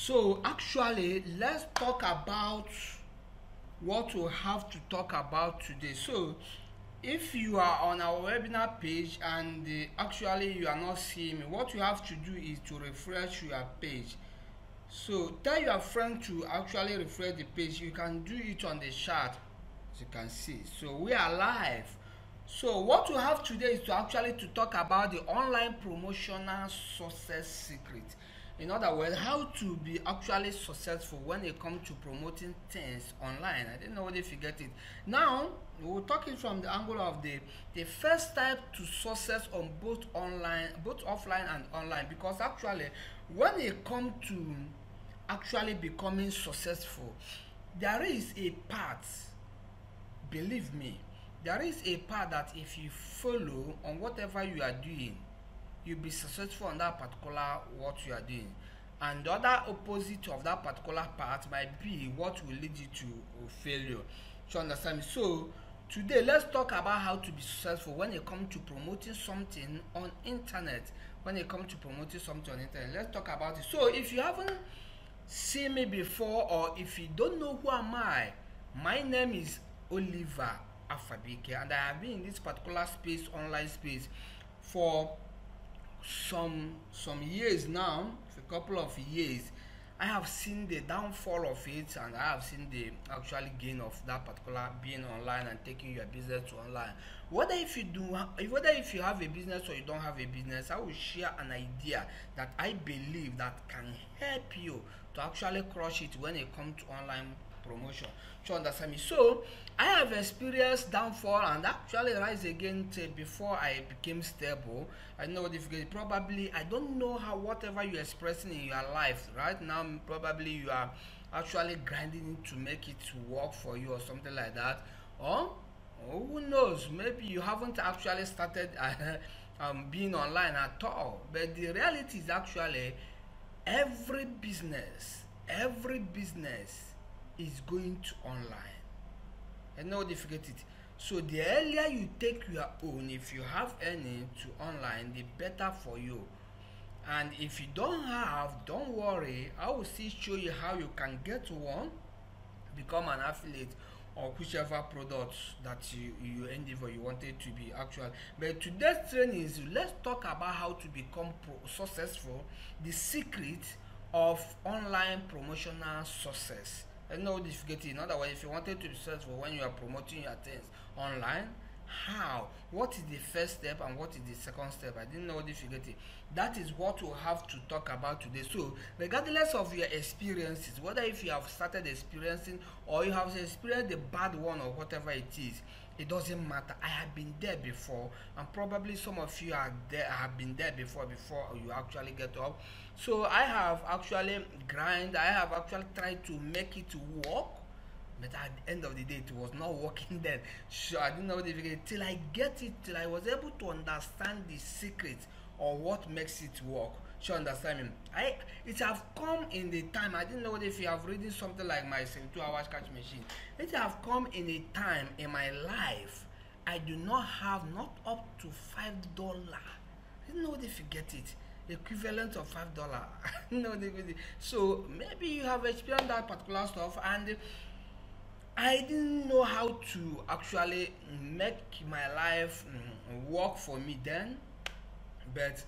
So actually, let's talk about what we have to talk about today. So if you are on our webinar page and actually you are not seeing me, what you have to do is to refresh your page. So tell your friend to actually refresh the page. You can do it on the chat, as you can see. So we are live. So what we have today is to actually to talk about the online promotional success secret. In other words, how to be actually successful when it comes to promoting things online. I didn't know if you get it. Now we'll talk it from the angle of the first step to success on both online, both offline and online. Because actually, when it comes to actually becoming successful, there is a path. Believe me, there is a path that if you follow on whatever you are doing, you'll be successful on that particular what you are doing, and the other opposite of that particular path might be what will lead you to failure. You understand me? So today let's talk about how to be successful when it comes to promoting something on internet. When it comes to promoting something on internet, let's talk about it. So if you haven't seen me before, or if you don't know who am I, my name is Oliver Afabike, and I have been in this particular space, online space, for some years now. For a couple of years, I have seen the downfall of it, and I have seen the actually gain of that particular being online and taking your business to online. Whether if you have a business or you don't have a business, I will share an idea that I believe that can help you to actually crush it when it comes to online promotion. You understand me? So I have experienced downfall and actually rise again till before I became stable. I know difficult. Probably I don't know how whatever you're expressing in your life right now, probably you are actually grinding it to make it work for you or something like that. Or who knows, maybe you haven't actually started being online at all. But the reality is actually every business is going to online. I know they forget it. So the earlier you take your own, if you have any, to online, the better for you. And if you don't have, don't worry, I will still show you how you can get one, become an affiliate, or whichever products that you endeavor you wanted to be actual. But today's training is, let's talk about how to become successful, the secret of online promotional success. And no difficulty. In other words, if you wanted to be successful when you are promoting your things online, how? What is the first step and what is the second step? I didn't know difficulty. That is what we'll have to talk about today. So regardless of your experiences, whether if you have started experiencing or you have experienced the bad one or whatever it is, it doesn't matter. I have been there before, and probably some of you are there, have been there before you actually get up. So I have actually I have actually tried to make it work, but at the end of the day it was not working then. So I didn't know till I get it, till I was able to understand the secret or what makes it work. You understand me? It have come in the time. I didn't know if you have reading something like my 72 hours catch machine. It have come in a time in my life I do not have not up to $5. I didn't know if you get it. Equivalent of $5. No, so maybe you have experienced that particular stuff, and I didn't know how to actually make my life work for me then. But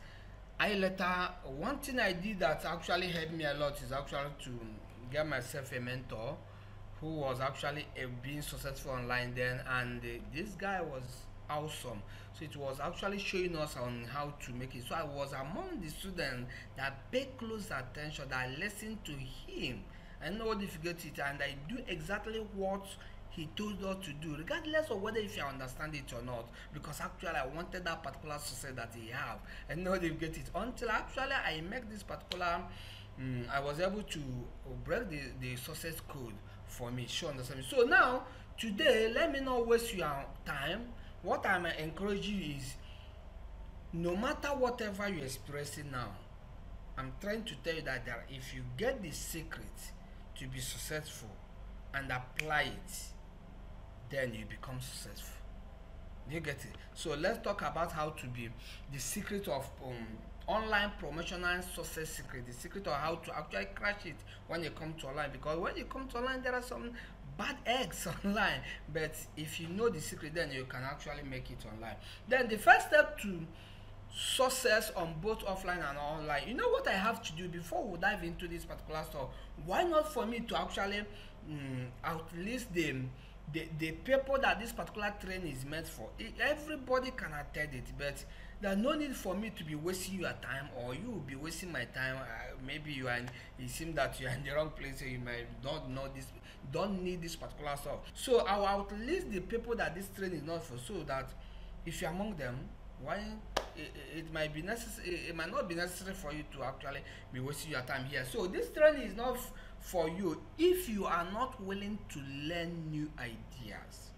one thing I did that actually helped me a lot is actually to get myself a mentor who was actually being successful online then, and this guy was awesome. So it was actually showing us on how to make it. So I was among the students that pay close attention, that I listened to him. I know what difficult it, and I do exactly what he told us to do, regardless of whether if you understand it or not, because actually I wanted that particular success that he have. And now they get it until actually I make this particular I was able to break the success code for me. Sure, understand me? So now today, let me not waste your time. What I'm encouraging you is, no matter whatever you're expressing now, I'm trying to tell you that if you get the secret to be successful and apply it, then you become successful. Do you get it? So let's talk about how to be the secret of online promotional success secret, the secret of how to actually crash it when you come to online. Because when you come to online, there are some bad eggs online, but if you know the secret, then you can actually make it online. Then the first step to success on both offline and online, you know what I have to do before we dive into this particular stuff? Why not for me to actually outlist the people that this particular training is meant for? Everybody can attend it, but there's no need for me to be wasting your time, or you will be wasting my time. Maybe you are it seems that you are in the wrong place, so you might not know this, don't need this particular stuff. So I will outlist the people that this training is not for, so that if you're among them, why it might be necessary, it might not be necessary for you to actually be wasting your time here. So this training is not for you if you are not willing to learn new ideas.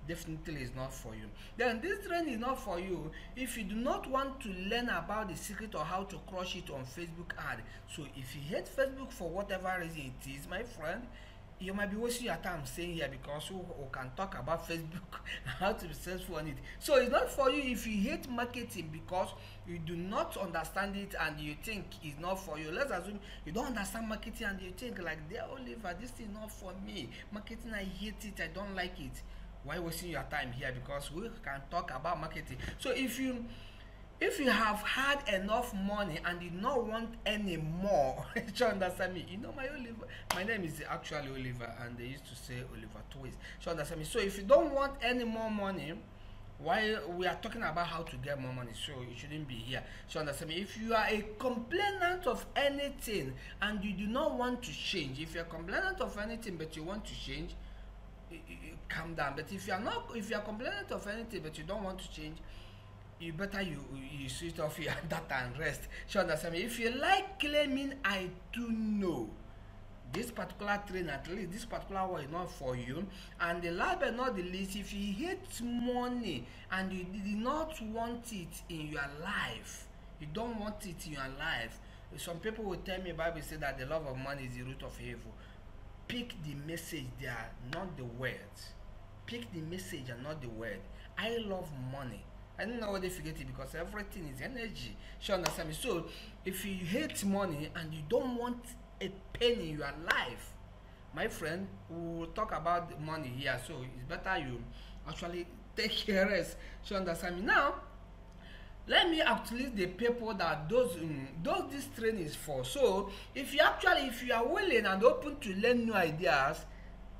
Definitely is not for you. Then this training is not for you if you do not want to learn about the secret of how to crush it on Facebook ad. So if you hate Facebook for whatever reason it is, my friend, you might be wasting your time staying here, because we can talk about Facebook and how to be successful on it. So it's not for you if you hate marketing because you do not understand it and you think it's not for you. Let's assume you don't understand marketing and you think like, dear Oliver, this is not for me. Marketing, I hate it, I don't like it. Why wasting your time here? Because we can talk about marketing. So if you have had enough money and you don't want any more, you understand me? You know, my name is actually Oliver, and they used to say Oliver Twist. You understand me? So if you don't want any more money, why we are talking about how to get more money, so you shouldn't be here. You understand me? If you are a complainant of anything and you do not want to change, if you're a complainant of anything but you want to change, calm down. But if you are complainant of anything but you don't want to change, you better you switch off your data and rest. You understand me? If you like claiming I do know, this particular train, at least this particular one is not for you. And the last but not the least, if you hate money and you did not want it in your life, you don't want it in your life. Some people will tell me, Bible says that the love of money is the root of evil. Pick the message there, not the words. Pick the message and not the word. I love money. I don't know why they forget it, because everything is energy. You understand me? So if you hate money and you don't want a penny in your life, my friend, we will talk about money here. So it's better you actually take your rest. You understand me? Now let me outlist the people that those this training is for. So if you are willing and open to learn new ideas,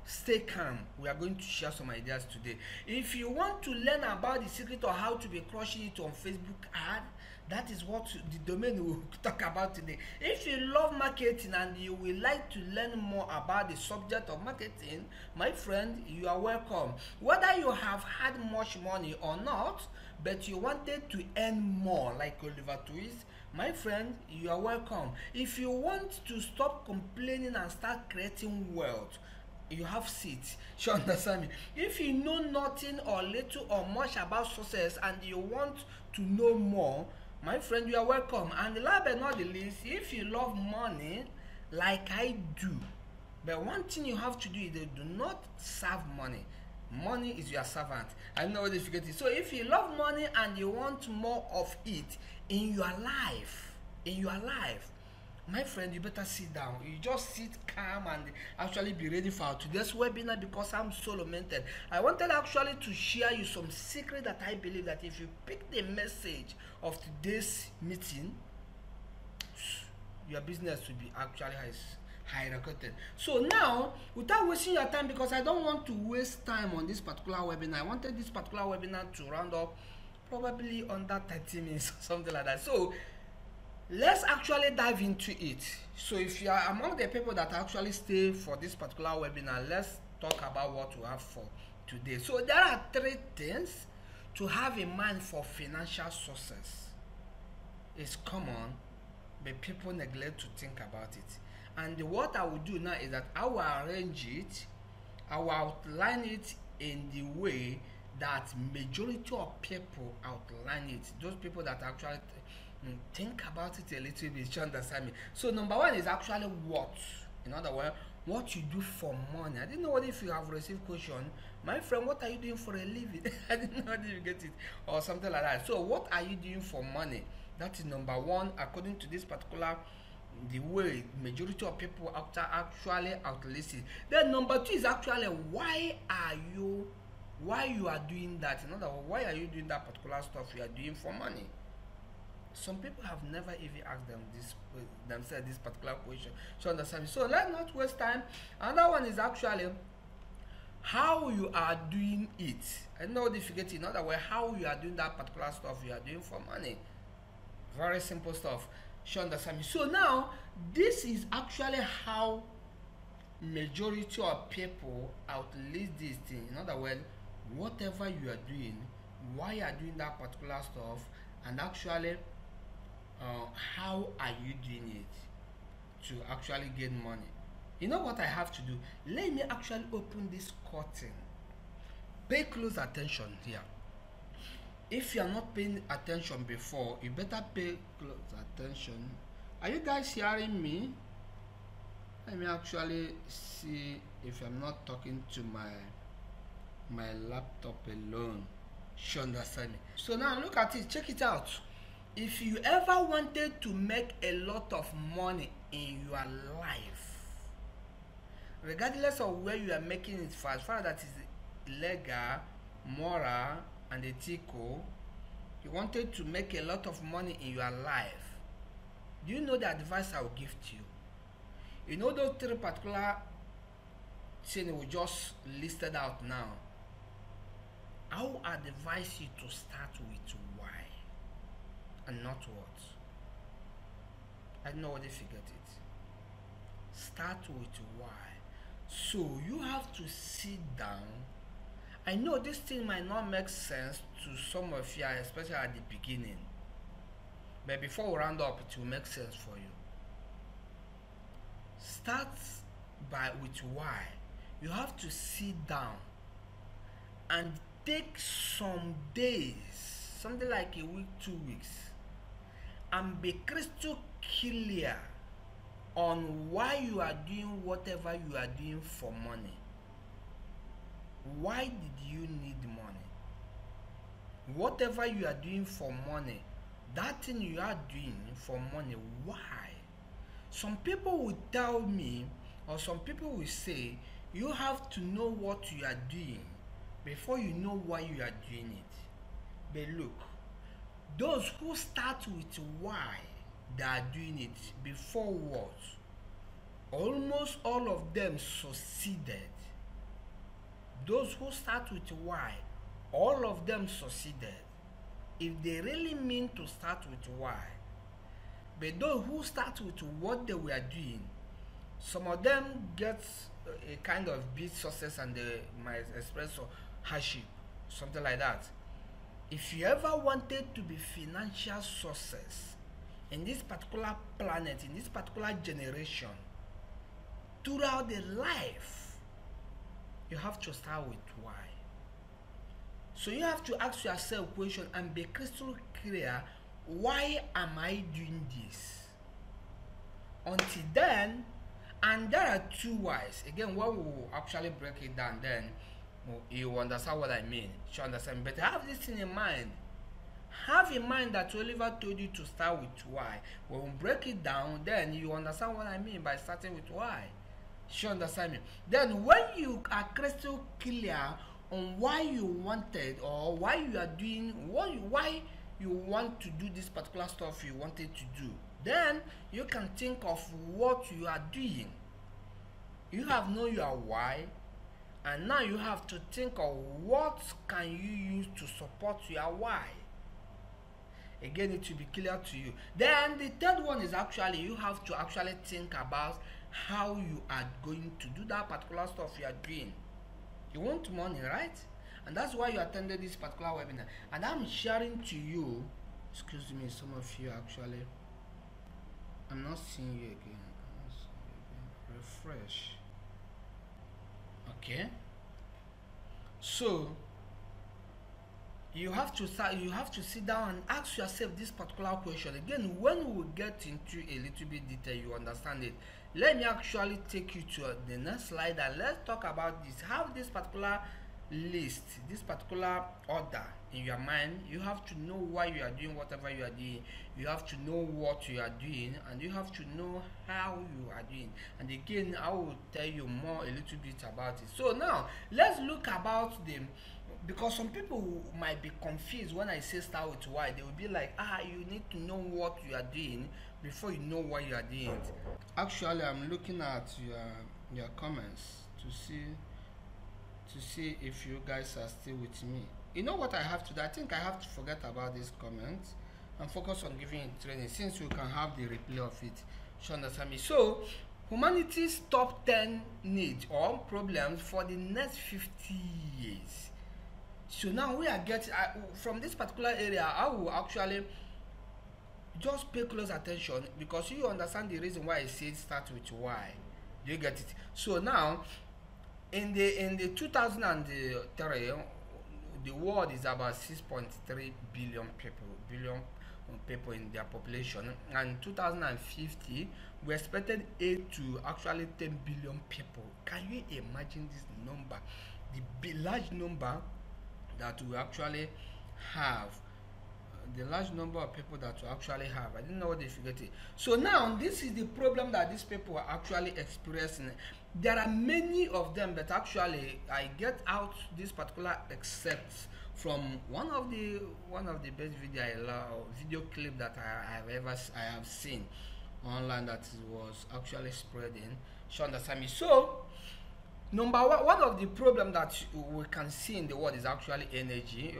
stay calm. We are going to share some ideas today. If you want to learn about the secret of how to be crushing it on Facebook ad, that is what the domain will talk about today. If you love marketing and you would like to learn more about the subject of marketing, my friend, you are welcome. Whether you have had much money or not, but you wanted to earn more like Oliver Twist, my friend, you are welcome. If you want to stop complaining and start creating wealth, you have seats. You understand me? If you know nothing or little or much about success and you want to know more, my friend, you are welcome. And last but not the least, if you love money like I do, but one thing you have to do is do not serve money. Money is your servant. I know what you forget it. So if you love money and you want more of it in your life, my friend, you better sit down. You just sit calm and actually be ready for today's webinar, because I'm solo mentored. I wanted actually to share you some secret that I believe that if you pick the message of today's meeting, your business will be actually high recorded. So now, without wasting your time, because I don't want to waste time on this particular webinar, I wanted this particular webinar to round up probably under 30 minutes or something like that. So let's actually dive into it. So if you are among the people that actually stay for this particular webinar, let's talk about what we have for today. So there are 3 things to have in mind for financial success. It's common, but people neglect to think about it. And what I will do now is that I will arrange it, I will outline it in the way that majority of people outline it. Those people that actually think about it a little bit, you understand me? So number 1 is actually what. In other words, what you do for money. I didn't know what if you have received question, my friend, what are you doing for a living? I didn't know if you get it or something like that. So what are you doing for money? That is number one, according to this particular the way majority of people actually outlist it. Then number two is actually why you are doing that. In other words, why are you doing that particular stuff you are doing for money? Some people have never even asked themselves this particular question. So understand me. So let's not waste time. Another one is actually how you are doing it. I know they forget, in other words, how you are doing that particular stuff you are doing for money. Very simple stuff. You understand me? So now this is actually how majority of people outlist this thing. In other words, whatever you are doing, why you are doing that particular stuff, and actually how are you doing it to actually get money. You know what I have to do? Let me actually open this curtain. Pay close attention here. If you are not paying attention before, you better pay close attention. Are you guys hearing me? Let me actually see if I'm not talking to my laptop alone. You understand me? So now look at it, check it out. If you ever wanted to make a lot of money in your life, regardless of where you are making it for, as far as that is legal, moral, and ethical, you wanted to make a lot of money in your life, do you know the advice I will give to you? You know those three particular things we just listed out now? I will advise you to start with why and not what. I know they forget it. Start with why. So you have to sit down. I know this thing might not make sense to some of you, especially at the beginning, but before we round up, it will make sense for you. Start with why. You have to sit down and take some days, something like a week, 2 weeks, and be crystal clear on why you are doing whatever you are doing for money. Why did you need money? Whatever you are doing for money, that thing you are doing for money, why? Some people will tell me, or some people will say, you have to know what you are doing before you know why you are doing it. But look, those who start with why they are doing it before what, almost all of them succeeded. Those who start with why, all of them succeeded, if they really mean to start with why. But those who start with what they were doing, some of them get a kind of big success and they might express hardship, something like that. If you ever wanted to be financial success in this particular planet, in this particular generation, throughout the life, you have to start with why. So you have to ask yourself a question and be crystal clear, why am I doing this? Until then, and there are two whys. Again, when we will actually break it down, then you understand what I mean. You understand? But have this thing in mind. Have in mind that Oliver told you to start with why. When we break it down, then you understand what I mean by starting with why. You understand me? Then when you are crystal clear on why you wanted, or why you are doing, why you want to do this particular stuff you wanted to do, then you can think of what you are doing. You have known your why, and now you have to think of what can you use to support your why. Again, it will be clear to you. Then the third one is actually, you have to actually think about how you are going to do that particular stuff you are doing. You want money, right? And that's why you attended this particular webinar. And I'm sharing to you, excuse me, some of you actually, I'm not seeing you again. Refresh. Okay. So you have to sit down and ask yourself this particular question. Again, when we get into a little bit detail, you understand it. Let me actually take you to the next slide and let's talk about this. How this particular list, this particular order in your mind. You have to know why you are doing whatever you are doing. You have to know what you are doing, and you have to know how you are doing. And again, I will tell you more a little bit about it. So now let's look about the, because some people might be confused when I say start with why. They will be like, you need to know what you are doing before you know what you are doing. Actually, I'm looking at your comments to see if you guys are still with me. You know what I have to do? I think I have to forget about this comment and focus on giving it training, since you can have the replay of it. You understand me? So humanity's top 10 needs or problems for the next 50 years. So now we are getting from this particular area. I will actually just pay close attention, because you understand the reason why I said start with why. Do you get it? So now in the 2003, the world is about 6.3 billion people in their population, and 2050 we expected 8 to actually 10 billion people. Can you imagine this number, the large number that we actually have, the large number of people that we actually have? I didn't know what they figured it. So now this is the problem that these people are actually experiencing. There are many of them, but actually I get out this particular except from one of the best video clip that I have seen online that was actually spreading. You understand me? So number one of the problem that we can see in the world is actually energy,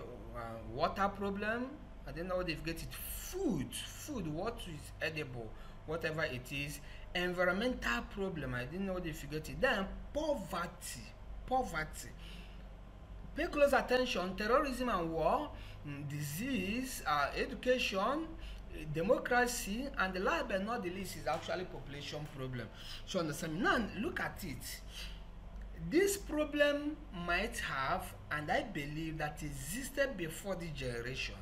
water problem. I don't know if they get it. Food, what is edible, whatever it is. Environmental problem, I didn't know they forget it. Then poverty. Pay close attention. Terrorism and war, disease, education, democracy, and the last but not the least is actually population problem. So understand? Now look at it. This problem might have, and I believe that existed before this generation,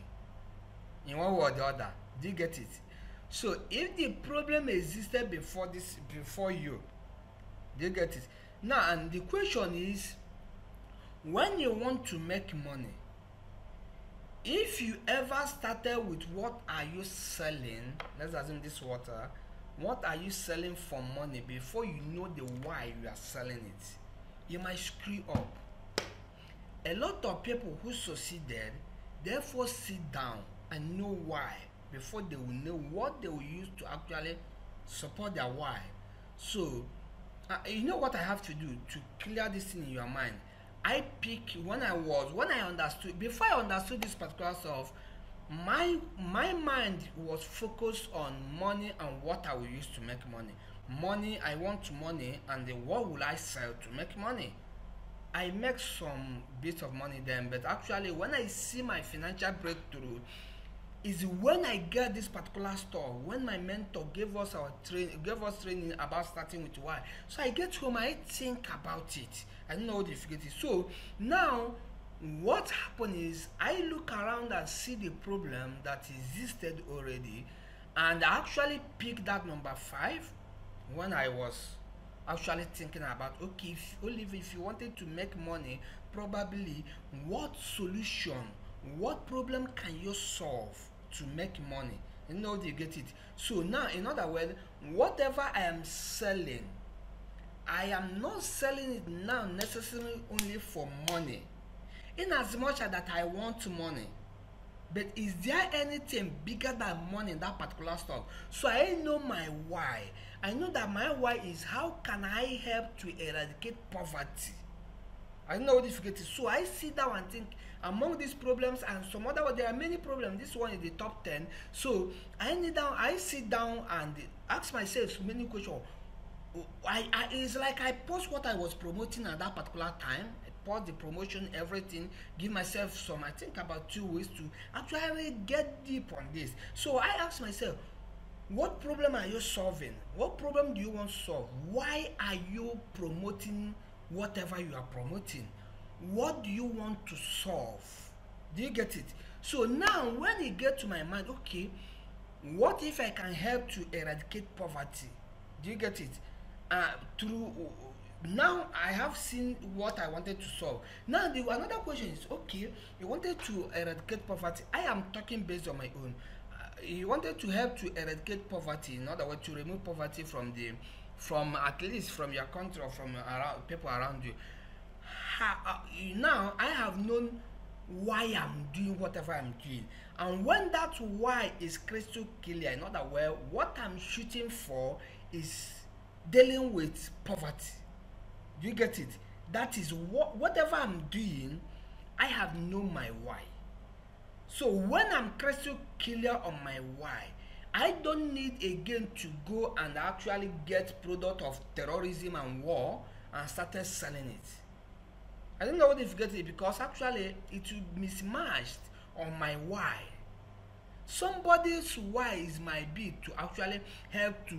in one way or the other. Do you get it? So if the problem existed before you, do you get it? Now, and the question is, when you want to make money, if you ever started with what are you selling, let's assume this water, what are you selling for money before you know the why you are selling it, you might screw up. A lot of people who succeeded therefore sit down and know why before they will know what they will use to actually support their why. So you know what I have to do to clear this thing in your mind? I pick when I understood, before I understood this particular stuff, my mind was focused on money and what I will use to make money. I want money, and then what will I sell to make money? I make some bit of money then, but actually when I see my financial breakthrough is when I get this particular store, when my mentor gave us training about starting with why. So I get home, I think about it. I don't know how to figure it. So now what happened is I look around and see the problem that existed already, and I actually picked that number 5 when I was actually thinking about, okay, if you wanted to make money, probably what solution, what problem can you solve to make money? You know, you get it. So now, in other words, whatever I am selling, I am not selling it now necessarily only for money, in as much as that I want money. But is there anything bigger than money in that particular stuff? So I know my why. I know that my why is how can I help to eradicate poverty. I know this difficulty. So I sit down and think among these problems and some other, there are many problems. This one is the top 10. So I sit down and ask myself many questions. It's like I post what I was promoting at that particular time. I post the promotion, everything, give myself some, I think about 2 weeks to actually get deep on this. So I ask myself, what problem are you solving? What problem do you want to solve? Why are you promoting whatever you are promoting? What do you want to solve? Do you get it? So now when it gets to my mind, okay, what if I can help to eradicate poverty? Do you get it? Through now I have seen what I wanted to solve. Now another question is, okay, you wanted to eradicate poverty. I am talking based on my own. You wanted to help to eradicate poverty, in other words, to remove poverty from at least from your country or from around people around you. Now I have known why I'm doing whatever I'm doing, and when that why is crystal clear, in other words, what I'm shooting for is dealing with poverty. Do you get it? That is whatever I'm doing, I have known my why. So when I'm crystal clear on my why, I don't need again to go and actually get product of terrorism and war and started selling it. I don't know if you get it, because actually it will be mismatched on my why. Somebody's why is might be to actually help to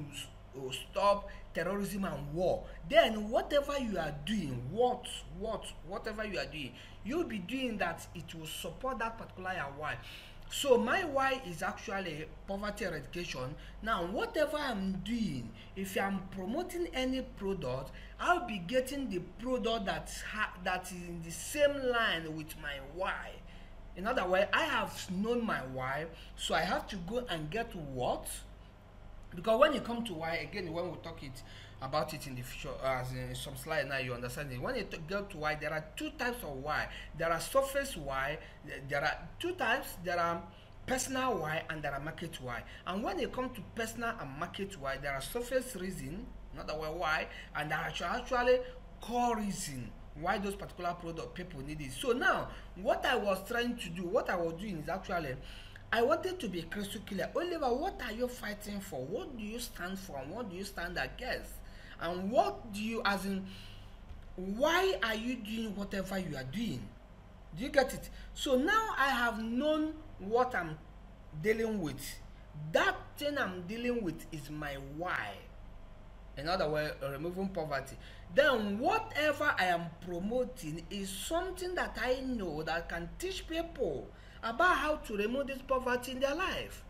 stop terrorism and war. Then whatever you are doing, whatever you are doing, you'll be doing that, it will support that particular why. So my why is actually poverty eradication. Now whatever I'm doing, if I'm promoting any product, I'll be getting the product that is in the same line with my why. In other words, I have known my why, so I have to go and get what. Because when you come to why, again, when we talk about it in the future, as in some slide now, you understand it. When you get to why, there are two types of why. There are surface why. There are two types. There are personal why and there are market why. And when you come to personal and market why, there are surface reason, not the why, and there are actually core reason why those particular product people need it. So now, what I was trying to do, what I was doing is actually, I wanted to be crystal clear. Oliver, what are you fighting for? What do you stand for? And what do you stand against? And what do you, as in, why are you doing whatever you are doing? Do you get it? So now I have known what I'm dealing with. That thing I'm dealing with is my why. In other words, removing poverty. Then whatever I am promoting is something that I know that can teach people about how to remove this poverty in their life.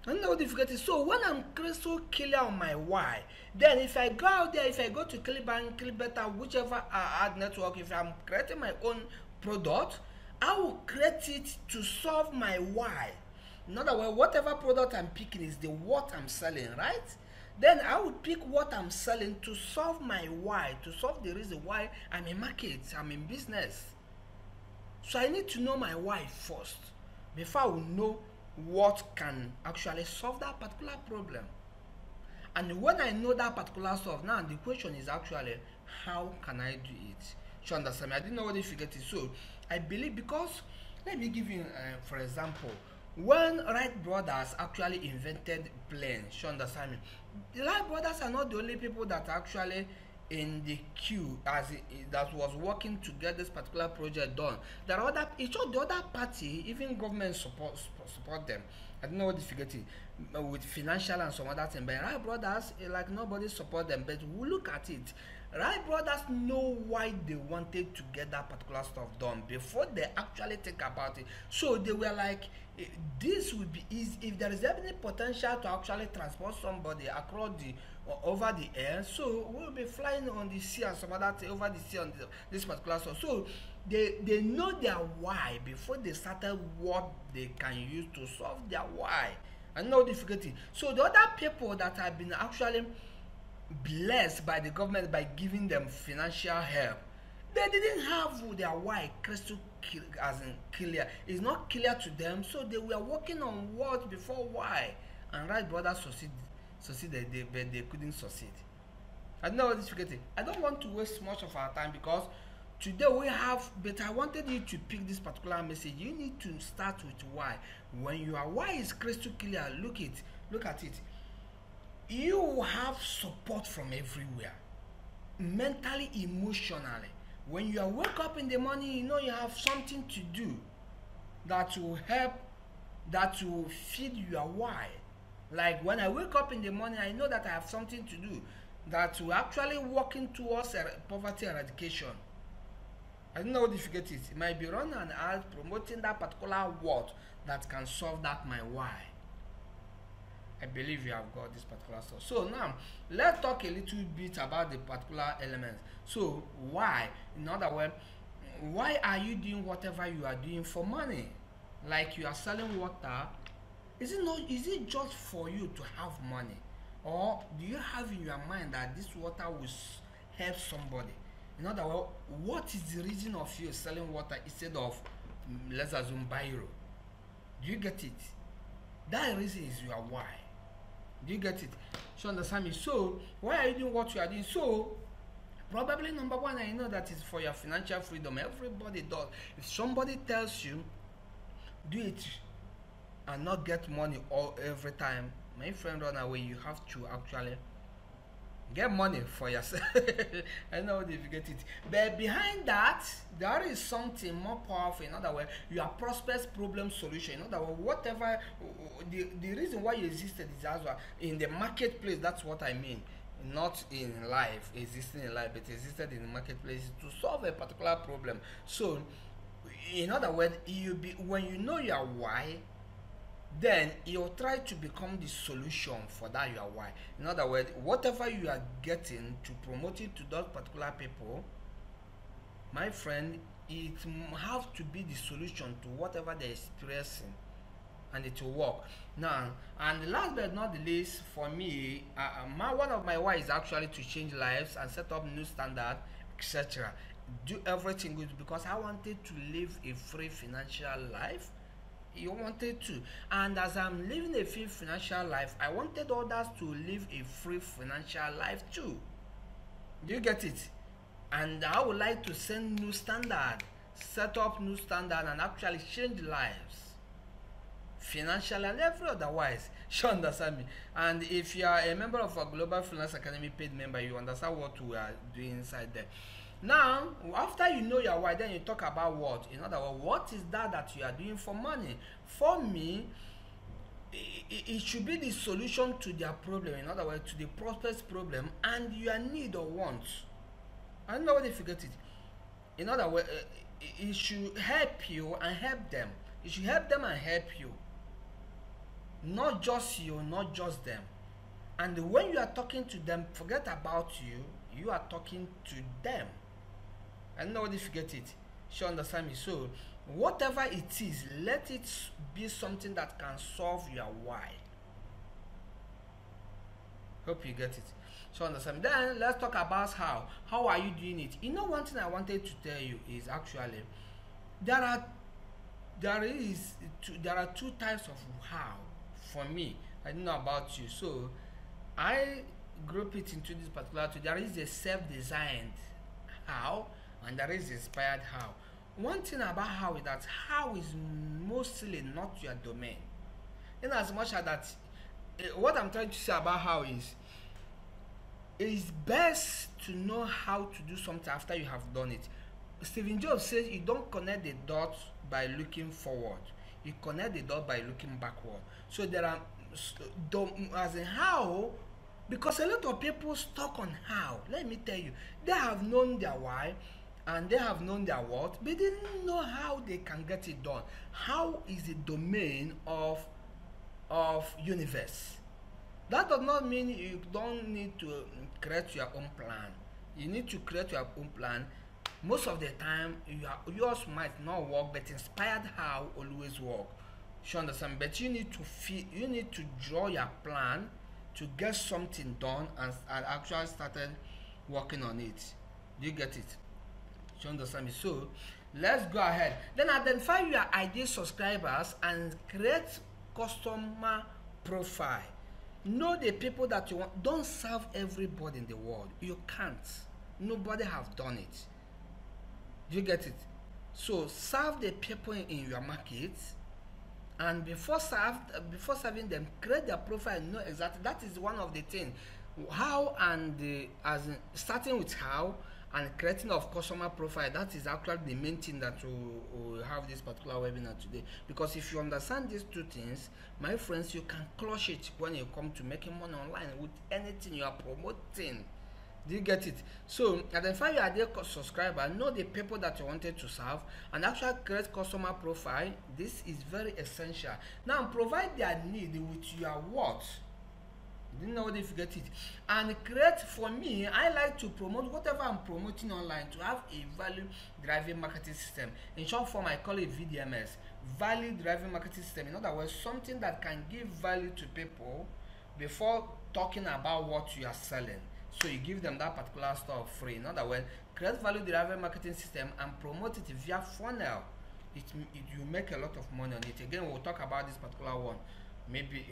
And no difficulty. So when I'm crystal clear on my why, then if I go out there, if I go to ClickBank, ClickBetter, whichever ad network, if I'm creating my own product, I will create it to solve my why. In other words, whatever product I'm picking is the what I'm selling, right? Then I will pick what I'm selling to solve my why, to solve the reason why I'm in market, I'm in business. So I need to know my why first before I will know what can actually solve that particular problem. And when I know that particular solve, now the question is actually, how can I do it? You understand me? I didn't know what if you get it. So I believe, because let me give you for example, when Wright brothers actually invented planes, you understand me? The Wright brothers are not the only people that are actually in the queue that was working to get this particular project done. There are the other party, even government support them. I don't know what if you get it, with financial and some other thing. But Wright brothers, like nobody support them. But we look at it. Wright brothers know why they wanted to get that particular stuff done before they actually think about it. So they were like, this would be easy if there is any potential to actually transport somebody across the over the air. So we'll be flying on the sea and some other thing over the sea on this particular stuff. So they know their why before they started what they can use to solve their why. And no difficulty. So the other people that have been actually blessed by the government by giving them financial help, they didn't have their why crystal as in clear. It's not clear to them, so they were working on what before why. And Wright brothers succeeded, but they couldn't succeed. I don't know what this is. I don't want to waste much of our time, because today we have, but I wanted you to pick this particular message. You need to start with why. When your why is crystal clear, look at it. You have support from everywhere, mentally, emotionally. When you wake up in the morning, you know you have something to do that will help, that will feed your why. Like when I wake up in the morning, I know that I have something to do that will actually working towards poverty eradication. I don't know what if you get it. It might be running an ad promoting that particular word that can solve that my why. I believe you have got this particular stuff. So now let's talk a little bit about the particular elements. So why, in other words, why are you doing whatever you are doing for money? Like you are selling water. Is it just for you to have money, or do you have in your mind that this water will help somebody? In other words, what is the reason of you selling water instead of, let's assume, biro? Do you get it? That reason is your why. Do you get it? So understand me. So why are you doing what you are doing? So probably number one, I know that is for your financial freedom. Everybody does. If somebody tells you do it and not get money all every time, my friend, run away. You have to actually get money for yourself. I know if you get it, but behind that there is something more powerful. In other words, your prospects problem solution. In other words, whatever the reason why you existed is as well in the marketplace. That's what I mean, not in life, existing in life, but existed in the marketplace to solve a particular problem. So in other words, when you know your why, then you'll try to become the solution for that your why. In other words, whatever you are getting to promote it to those particular people, my friend, it have to be the solution to whatever they're experiencing, and it will work. Now, and last but not the least, for me, one of my why is actually to change lives and set up new standard, etc. Do everything good because I wanted to live a free financial life. You wanted to, and as I'm living a free financial life, I wanted others to live a free financial life too. Do you get it? And I would like to set new standard, set up new standard, and actually change lives, financial and every otherwise. You understand me? And if you are a member of a Global Finance Academy paid member, you understand what we are doing inside there. Now, after you know your why, then you talk about what. In other words, what is that you are doing for money? For me, it should be the solution to their problem. In other words, to the prospect's problem and your need or want. I don't know what if you get it. In other words, it should help you and help them. It should help them and help you. Not just you, not just them. And when you are talking to them, forget about you. You are talking to them. I don't know what if you get it. You understand me? So whatever it is, let it be something that can solve your why. Hope you get it. So understand. Then let's talk about how. How are you doing it? You know, one thing I wanted to tell you is actually there are two types of how. For me, I don't know about you. So I group it into this particular two. There is a self-designed how, and there is inspired how. One thing about how is that how is mostly not your domain. In as much as that, what I'm trying to say about how is, it is best to know how to do something after you have done it. Stephen Jobs says you don't connect the dots by looking forward. You connect the dot by looking backward. So there are, as in how, because a lot of people stuck on how. Let me tell you, they have known their why and they have known their what, but they didn't know how they can get it done. How is the domain of universe. That does not mean you don't need to create your own plan. You need to create your own plan. Most of the time, yours might not work, but inspired how always work. You understand? But you need to draw your plan to get something done and actually started working on it. Do you get it? You understand me? So let's go ahead. Then identify your ideal subscribers and create customer profile. Know the people that you want. Don't serve everybody in the world. You can't. Nobody have done it. Do you get it? So serve the people in your market, and before serving them, create their profile and know exactly. That is one of the things. How and starting with how and creating of customer profile. That is actually the main thing that we have this particular webinar today. Because if you understand these two things, my friends, you can clutch it when you come to making money online with anything you are promoting. Do you get it? So identify your ideal subscriber, know the people that you wanted to serve, and actually create customer profile. This is very essential. Now provide their need with your what? Didn't know if you get it. And create, for me, I like to promote whatever I'm promoting online to have a value driving marketing system. In short form, I call it VDMS, value driving marketing system. In other words, something that can give value to people before talking about what you are selling. So you give them that particular stuff free. In other words, create value driving marketing system and promote it via funnel. You make a lot of money on it. Again, we'll talk about this particular one maybe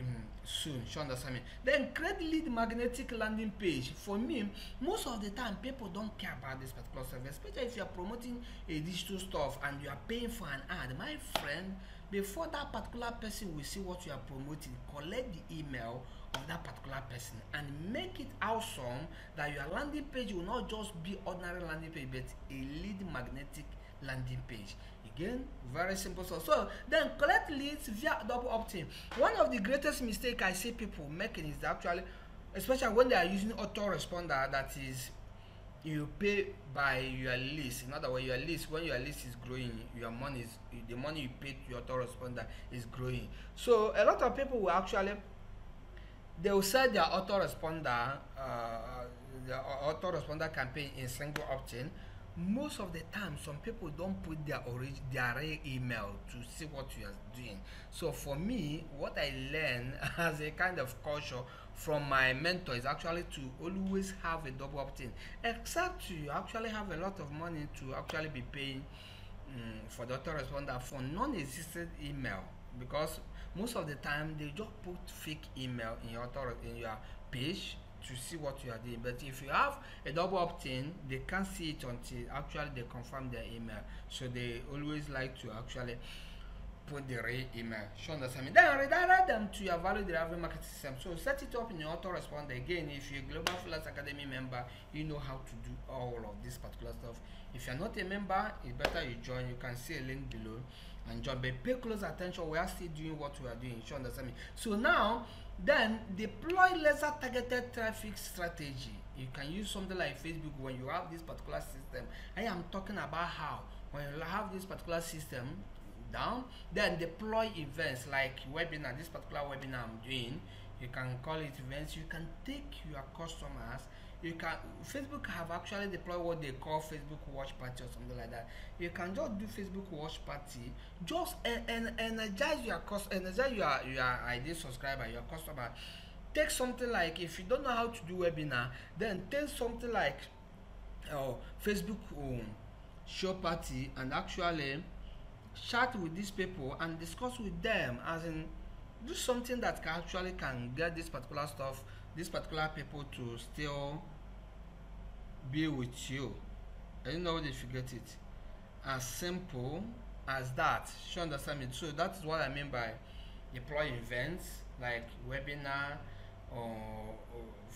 soon. You understand me? Then create lead magnetic landing page. For me, most of the time people don't care about this particular service, especially if you are promoting a digital stuff and you are paying for an ad. My friend, before that particular person will see what you are promoting, collect the email of that particular person and make it awesome that your landing page will not just be ordinary landing page but a lead magnetic landing page. Again, very simple. So then collect leads via double opt-in. One of the greatest mistake I see people making is actually, especially when they are using autoresponder, that is, you pay by your list. In other words, your list, when your list is growing, your money is, the money you pay to your autoresponder is growing. So a lot of people will actually, they will set their autoresponder campaign in single opt-in. Most of the time, some people don't put their real email to see what you are doing. So for me, what I learn as a kind of culture from my mentor is actually to always have a double opt-in, except you actually have a lot of money to actually be paying for the autoresponder for non-existent email, because most of the time they just put fake email in your page to see what you are doing. But if you have a double opt-in, they can't see it until actually they confirm their email. So they always like to actually put the real email. So understand me? Then redirect them to your value driving marketing system. So set it up in your autoresponder. Again, if you're a Global Freelance Academy member, you know how to do all of this particular stuff. If you're not a member, it's better you join. You can see a link below and join. But pay close attention. We are still doing what we are doing. So understand me? So now, then deploy laser targeted traffic strategy. You can use something like Facebook when you have this particular system. I am talking about how when you have this particular system down, then deploy events like webinar. This particular webinar I'm doing, you can call it events. You can take your customers. You can, Facebook have actually deployed what they call Facebook Watch Party or something like that. You can just do Facebook Watch Party, just energize your ideal subscriber, your customer. Take something like, if you don't know how to do webinar, then take something like Facebook show party and actually chat with these people and discuss with them, as in do something that can get this particular stuff, this particular people to still be with you. I don't know if you get it. As simple as that. You understand me? So that is what I mean by deploy events like webinar or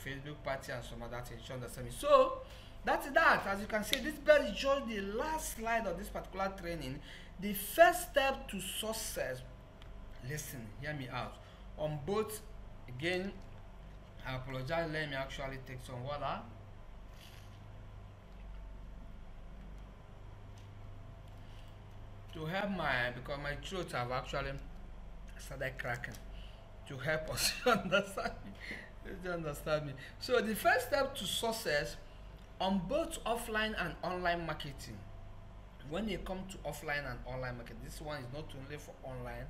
Facebook party and some other things. You understand me? So that's that. As you can see, this bell is just the last slide of this particular training. The first step to success. Listen, hear me out. On both, again, I apologize. Let me actually take some water. To help because my throat have actually started cracking. To help us understand me. You understand me? So the first step to success on both offline and online marketing. When you come to offline and online marketing, this one is not only for online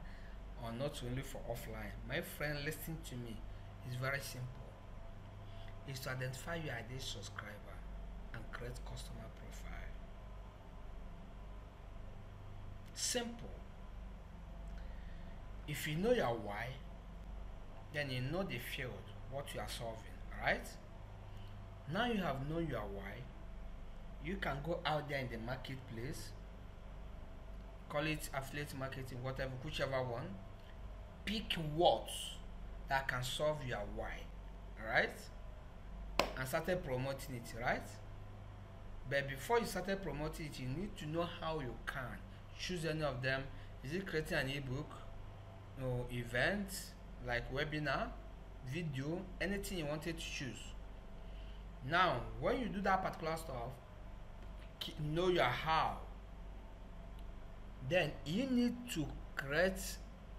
or not only for offline. My friend, listen to me. It's very simple. It's to identify your ideal subscriber and create customer profile. Simple. If you know your why, then you know the field, what you are solving, right? Now you have known your why, you can go out there in the marketplace, call it affiliate marketing, whatever, whichever one, pick words that can solve your why, right? And started promoting it, right? But before you started promoting it, you need to know how you can choose any of them. Is it creating an ebook, or events like webinar, video, anything you wanted to choose? Now, when you do that particular stuff, know your how. Then you need to create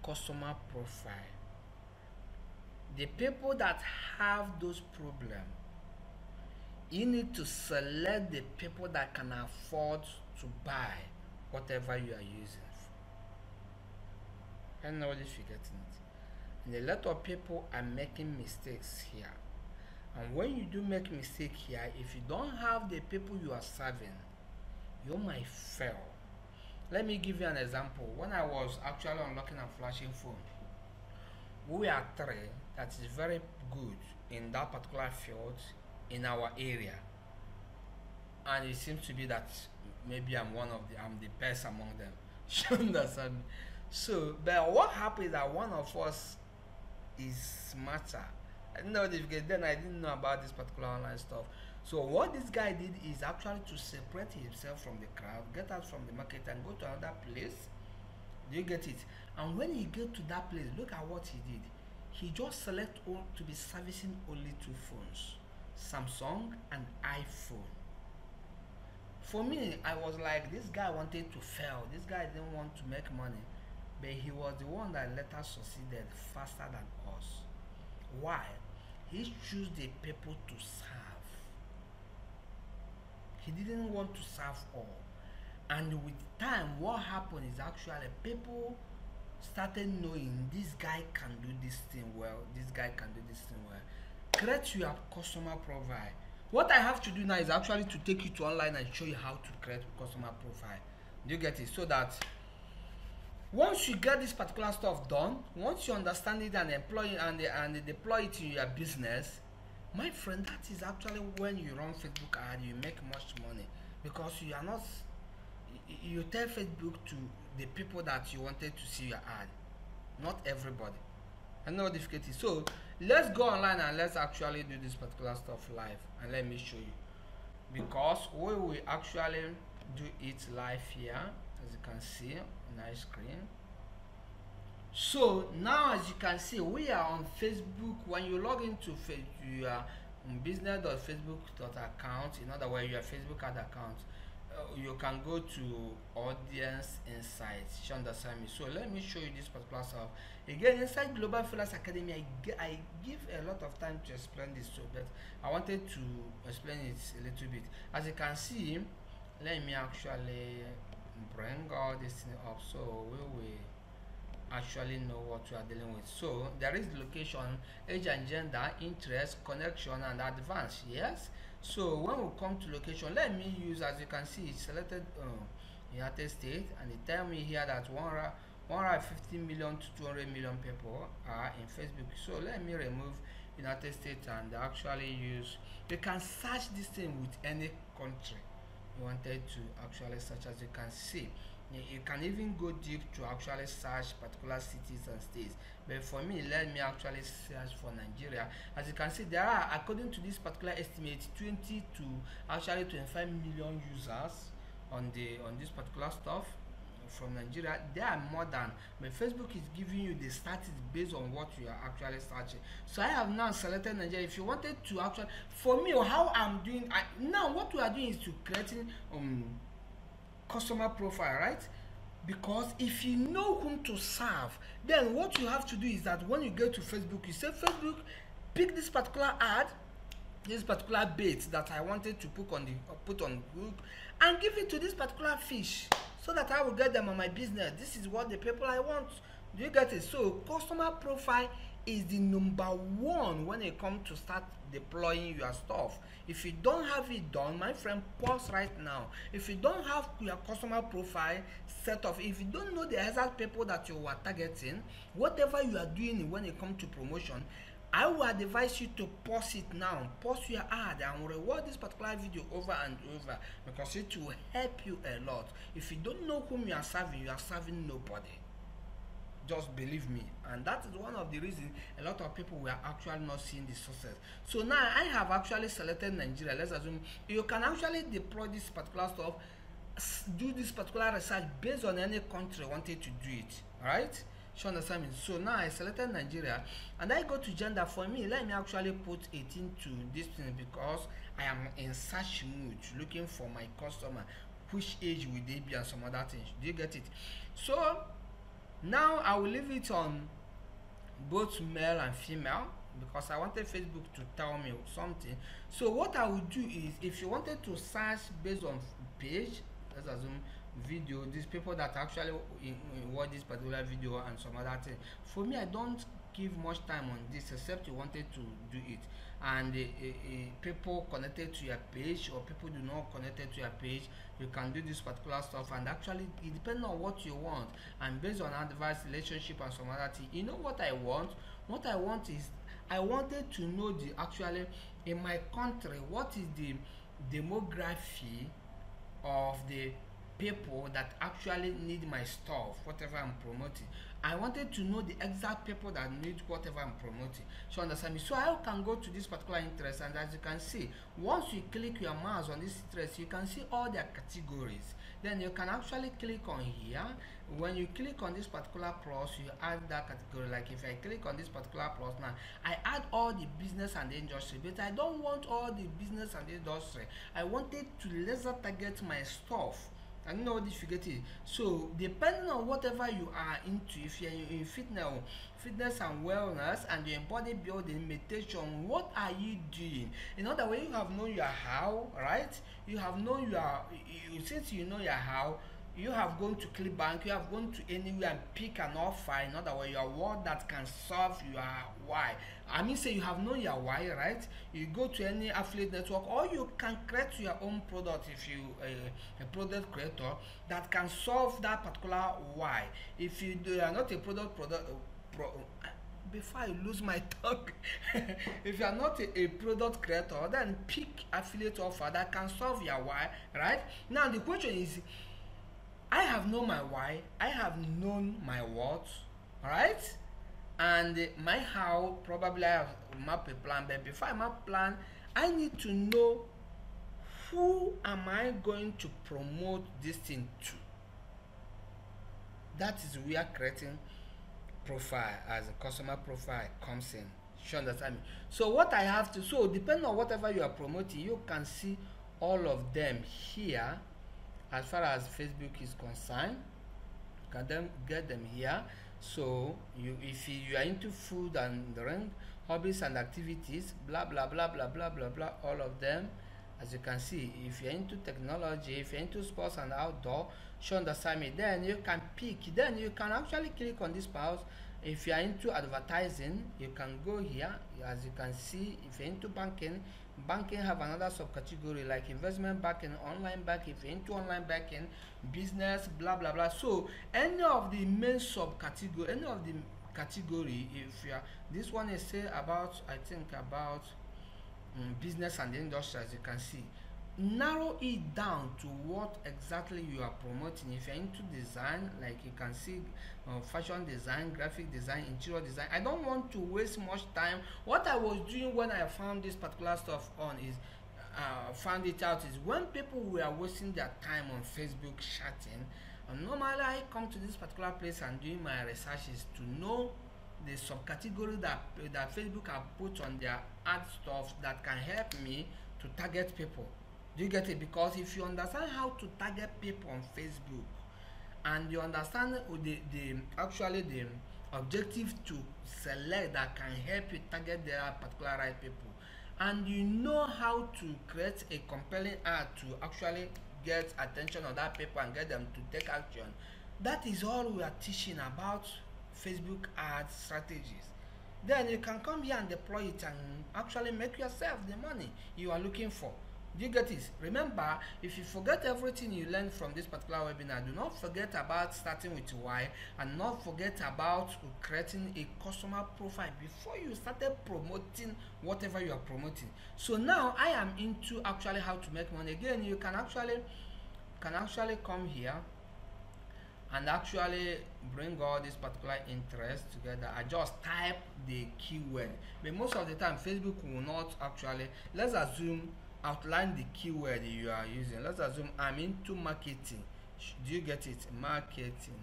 customer profile. The people that have those problems, you need to select the people that can afford to buy whatever you are using. And nobody's forgetting it. And a lot of people are making mistakes here. And when you do make mistake here, if you don't have the people you are serving, you might fail. Let me give you an example. When I was actually unlocking and flashing phone, we are three that is very good in that particular field in our area, and it seems to be that maybe I'm the best among them. You understand me? So, but what happened is that one of us is smarter. I didn't know this, then I didn't know about this particular online stuff. So what this guy did is actually to separate himself from the crowd, get out from the market and go to another place. Do you get it? And when he get to that place, look at what he did. He just select all to be servicing only two phones, Samsung and iPhone. For me, I was like, this guy wanted to fail. This guy didn't want to make money, but he was the one that later succeeded faster than us. Why? He chose the people to serve. He didn't want to serve all. And with time, what happened is actually people started knowing this guy can do this thing well, this guy can do this thing well. Create your customer profile. What I have to do now is actually to take you to online and show you how to create customer profile. Do you get it? So that once you get this particular stuff done, once you understand it and employ it and deploy it in your business, my friend, that is actually when you run Facebook ad, you make much money, because you are not, you tell Facebook to the people that you wanted to see your ad, not everybody. I know difficulty. So let's go online and let's actually do this particular stuff live, and let me show you, because we will actually do it live here, as you can see on our screen. So now, as you can see, we are on Facebook. When you log into your business.facebook.account, in other words, your Facebook ad account, you can go to audience insights. You understand me? So let me show you this particular stuff again. Inside Global Freelance Academy, I give a lot of time to explain this, so that I wanted to explain it a little bit. As you can see, let me actually bring all this thing up so we will actually know what we are dealing with. So there is location, age and gender, interest, connection, and advanced. Yes. So when we come to location, let me use, as you can see, it's selected United States, and it tell me here that 150 million to 200 million people are in Facebook. So let me remove United States and actually use, you can search this thing with any country you wanted to actually search. As you can see, you can even go deep to actually search particular cities and states, but for me, let me actually search for Nigeria. As you can see, there are, according to this particular estimate, 20 to actually 25 million users on this particular stuff from Nigeria. There are more than, but Facebook is giving you the statistics based on what you are actually searching. So I have now selected Nigeria. If you wanted to actually, for me, how I'm doing now, what we are doing is to creating customer profile, right? Because if you know whom to serve, then what you have to do is that when you go to Facebook, you say, Facebook, pick this particular ad, this particular bait that I wanted to put on Google, and give it to this particular fish, so that I will get them on my business. This is what the people I want. Do you get it? So customer profile is the number one when it comes to start deploying your stuff. If you don't have it done, my friend, pause right now. If you don't have your customer profile set up, if you don't know the exact people that you are targeting, whatever you are doing when it comes to promotion, I will advise you to pause it now. Pause your ad and reward this particular video over and over, because it will help you a lot. If you don't know whom you are serving nobody. Just believe me. And that is one of the reasons a lot of people were actually not seeing the success. So now I have actually selected Nigeria. Let's assume you can actually deploy this particular stuff, do this particular research based on any country wanted to do it. Alright? You understand me? So now I selected Nigeria, and I go to gender. For me, let me actually put 18 to this thing, because I am in search mood looking for my customer, which age will they be, and some other things. Do you get it? So now I will leave it on both male and female. because I wanted Facebook to tell me something. So what I would do is, if you wanted to search based on page, let's assume video, these people that actually watch this particular video and some other thing. For me, I don't give much time on this except you wanted to do it, and people connected to your page or people do not connected to your page, you can do this particular stuff. And actually it depends on what you want, and based on advice, relationship and some other thing. You know what I want? What I want is, I wanted to know the actually in my country, what is the demography of the people that actually need my stuff, whatever I'm promoting. I wanted to know the exact people that need whatever I'm promoting. So understand me? So I can go to this particular interest, and as you can see, once you click your mouse on this interest, you can see all their categories. Then you can actually click on here. When you click on this particular plus, you add that category. Like if I click on this particular plus now, I add all the business and the industry, but I don't want all the business and the industry. I wanted to laser target my stuff. I don't know what if you get it. So depending on whatever you are into, if you're in fitness and wellness, and you're in bodybuilding, meditation, what are you doing? In other words, you have known your how, right? You have known your, since you know your how, you have gone to ClickBank, you have gone to anywhere and pick an offer. In other words, your word that can solve your why. I mean, say you have known your why, right? You go to any affiliate network, or you can create your own product if you a product creator that can solve that particular why. If you are not a before I lose my tongue, if you are not a product creator, then pick affiliate offer that can solve your why, right? Now the question is, I have known my why, I have known my what, alright? And my how, probably I have map a plan, but before I map plan, I need to know who am I going to promote this thing to. That is where creating profile as a customer profile comes in. You understand me? So what I have to, so depending on whatever you are promoting, you can see all of them here. As far as Facebook is concerned, you can get them here. So if you are into food and drink, hobbies and activities, blah blah blah blah blah blah blah, all of them. As you can see, if you're into technology, if you're into sports and outdoor, show understand me, then you can pick, then you can actually click on this mouse. If you are into advertising, you can go here. As you can see, if you're into banking have another subcategory like investment banking, online banking. If you're into online banking, business, blah blah blah. So any of the main subcategory, any of the category, if you are, this one is say about, I think about business and industry. As you can see, narrow it down to what exactly you are promoting. If you're into design, like you can see, fashion design, graphic design, interior design. I don't want to waste much time. What I was doing when I found this particular stuff on is found it out is when people were wasting their time on Facebook chatting, and normally I come to this particular place and doing my researches to know the subcategory that Facebook have put on their ad stuff that can help me to target people. Do you get it? Because if you understand how to target people on Facebook, and you understand the actually the objective to select that can help you target the particular right people, and you know how to create a compelling ad to actually get attention of that people and get them to take action, that is all we are teaching about Facebook ad strategies. Then you can come here and deploy it and actually make yourself the money you are looking for. Do you get it? Remember, if you forget everything you learned from this particular webinar, do not forget about starting with why, and not forget about creating a customer profile before you started promoting whatever you are promoting. So now I am into actually how to make money. Again, you can actually come here and actually bring all this particular interest together. I just type the keyword, but most of the time Facebook will not actually, let's assume, outline the keyword you are using. Let's assume I'm into marketing. Do you get it? Marketing.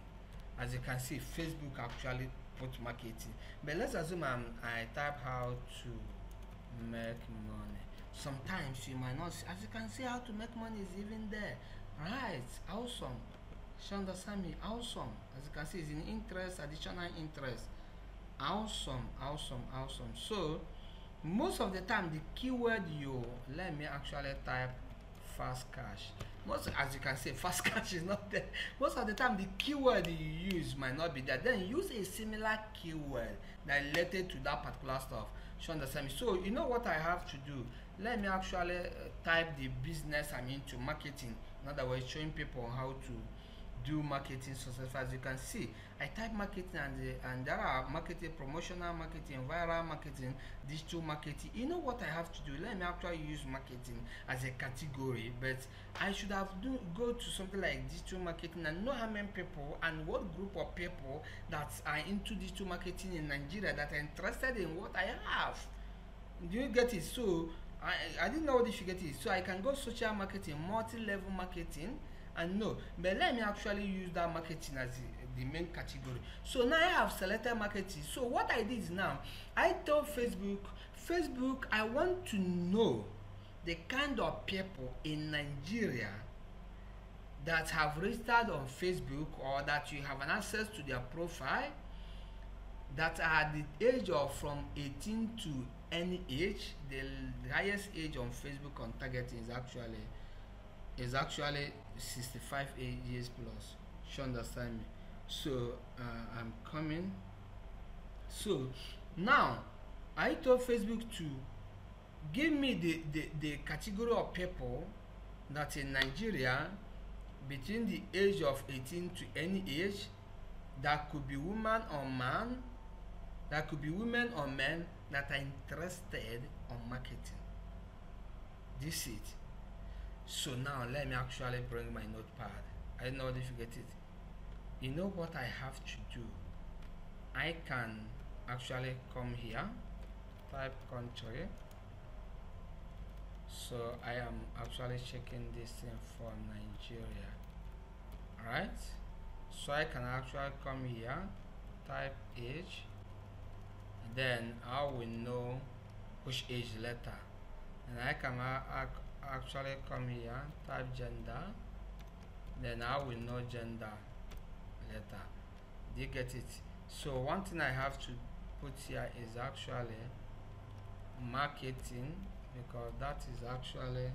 As you can see, Facebook actually put marketing, but let's assume I type how to make money. Sometimes you might not see, as you can see, how to make money is even there, right? Awesome. You understand me? Awesome. As you can see, it's in interest, additional interest. Awesome. So most of the time the keyword you let me actually type fast cash. Most, as you can see, fast cash is not there. Most of the time the keyword you use might not be there. Then use a similar keyword that related to that particular stuff. You understand me? So you know what I have to do. Let me actually type the business I'm into, marketing. In other words, showing people how to do marketing successful. As you can see, I type marketing, and there are marketing, promotional marketing, viral marketing, digital marketing. You know what I have to do? Let me actually use marketing as a category, but I should have go to something like digital marketing and know how many people and what group of people that are into digital marketing in Nigeria that are interested in what I have. Do you get it? So I didn't know if you get it. So I can go social marketing, multi-level marketing, and no, but let me actually use that marketing as the main category. So now I have selected marketing. So what I did is now I told Facebook, I want to know the kind of people in Nigeria that have registered on Facebook, or that you have an access to their profile, that are at the age of from 18 to any age. The highest age on Facebook on targeting is actually 65 years plus. You understand me? So I'm coming. So now I told Facebook to give me the category of people that in Nigeria between the age of 18 to any age, that could be woman or man, that could be women or men that are interested on marketing. This is it. So now let me actually bring my notepad. I don't know if you get it. You know what I have to do? I can actually come here, type country. So I am actually checking this thing for Nigeria. Alright? So I can actually come here, type age, then I will know which age letter, and I can actually come here, type gender, then I will know gender letter. Do you get it? So one thing I have to put here is actually marketing, because that is actually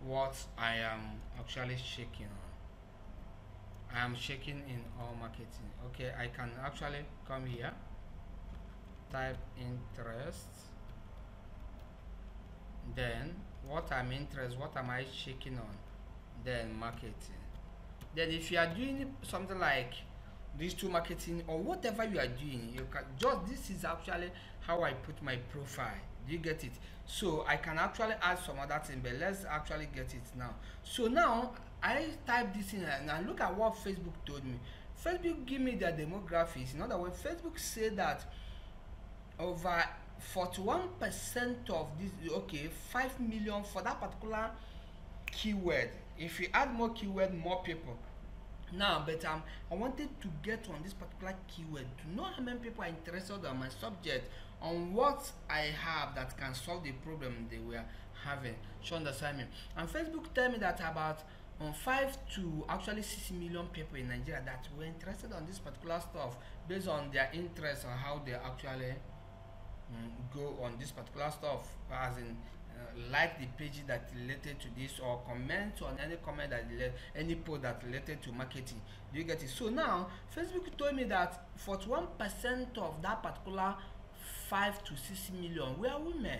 what I am actually checking on. I am checking in all marketing. Okay, I can actually come here, type interest, then what I'm interested, what am I checking on, then marketing. Then if you are doing something like digital marketing or whatever you are doing, you can just, this is actually how I put my profile. Do you get it? So I can actually add some other thing, but let's actually get it now. So now I type this in and I look at what Facebook told me. Facebook give me their demographics. In other words, Facebook said that over 41% of this, okay, 5 million for that particular keyword. If you add more keyword, more people. Now, but I wanted to get on this particular keyword to know how many people are interested on my subject, on what I have that can solve the problem they were having. You understand me? And Facebook tell me that about 5 to actually 6 million people in Nigeria that were interested on this particular stuff based on their interest or how they actually go on this particular stuff, as in like the page that related to this, or comment on any comment that any post that related to marketing. Do you get it? So now Facebook told me that 41% of that particular 5 to 6 million were women.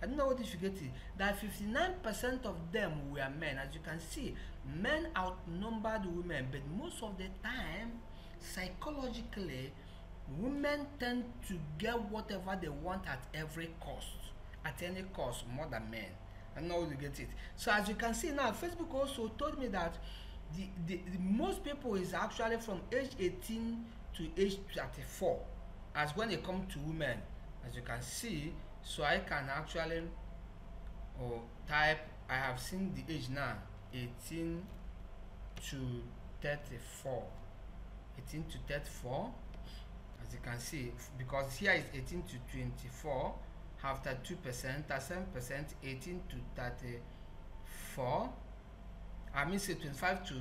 I don't know what if you get it. That 59% of them were men. As you can see, men outnumbered women, but most of the time, psychologically, women tend to get whatever they want at every cost, at any cost, more than men. I know you get it. So as you can see now, Facebook also told me that the most people is actually from age 18 to age 34, as when it comes to women, as you can see. So I can actually type, I have seen the age now, 18 to 34, 18 to 34, as you can see, because here is 18 to 24, have 32%, 37%, 18 to 34, I mean say 25 to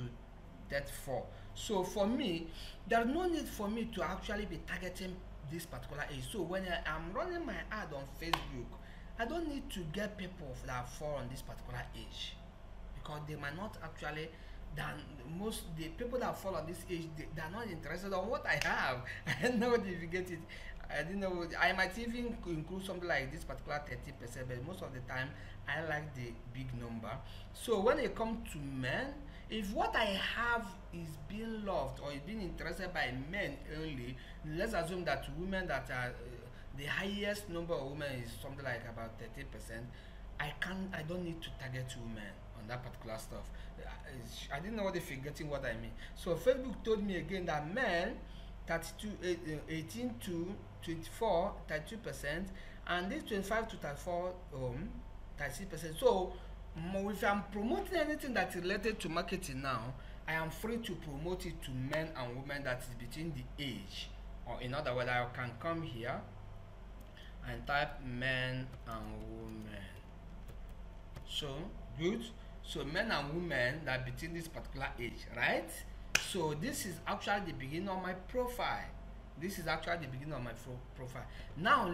34. So for me, there's no need for me to actually be targeting this particular age. So when I am running my ad on Facebook, I don't need to get people that fall on this particular age, because they might not actually, than most the people that fall on this age, they are not interested on what I have. I don't know if you get it. I didn't know. I might even include something like this particular 30%, but most of the time I like the big number. So when it comes to men, if what I have is being loved or is being interested by men only, let's assume that women that are the highest number of women is something like about 30%. I don't need to target women on that particular stuff. I didn't know if you're getting what I mean. So Facebook told me again that men 18 to 24, 32%, and this 25 to 34, 36%. So if I'm promoting anything that's related to marketing now, I am free to promote it to men and women that is between the age, or in other words, I can come here and type men and women. So good. So men and women that are between this particular age, right? So this is actually the beginning of my profile. This is actually the beginning of my profile. Now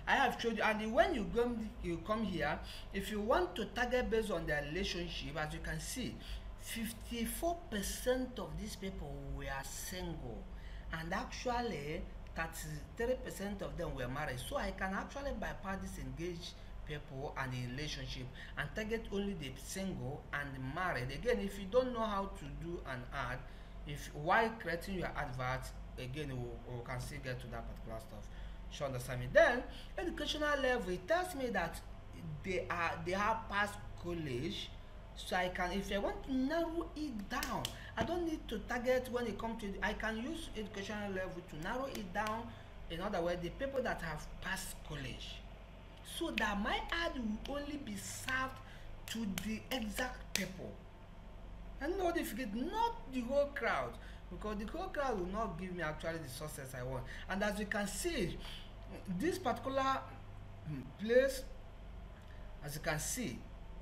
I have showed you, and when you come here, if you want to target based on their relationship, as you can see, 54% of these people were single, and actually 33% of them were married. So I can actually bypass this engaged people and the relationship and target only the single and the married. Again, if you don't know how to do an ad, while creating your advert, again we can still get to that particular stuff. You understand me? Then educational level, it tells me that they have passed college. So I can, if I want to narrow it down, I don't need to target when it comes to I can use educational level to narrow it down. In other words, the people that have passed college, so that my ad will only be served to the exact people. And not if you get not the whole crowd, because the whole crowd will not give me actually the success I want. And as you can see, this particular place, as you can see,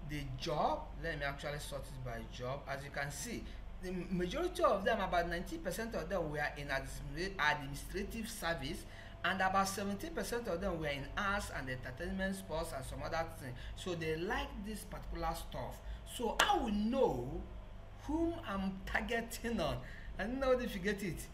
the job, let me actually sort it by job. As you can see, the majority of them, about 90% of them were in administrative service, and about 70% of them were in arts and entertainment, sports, and some other things. So they like this particular stuff. So I will know whom I'm targeting on. I don't know if you get it.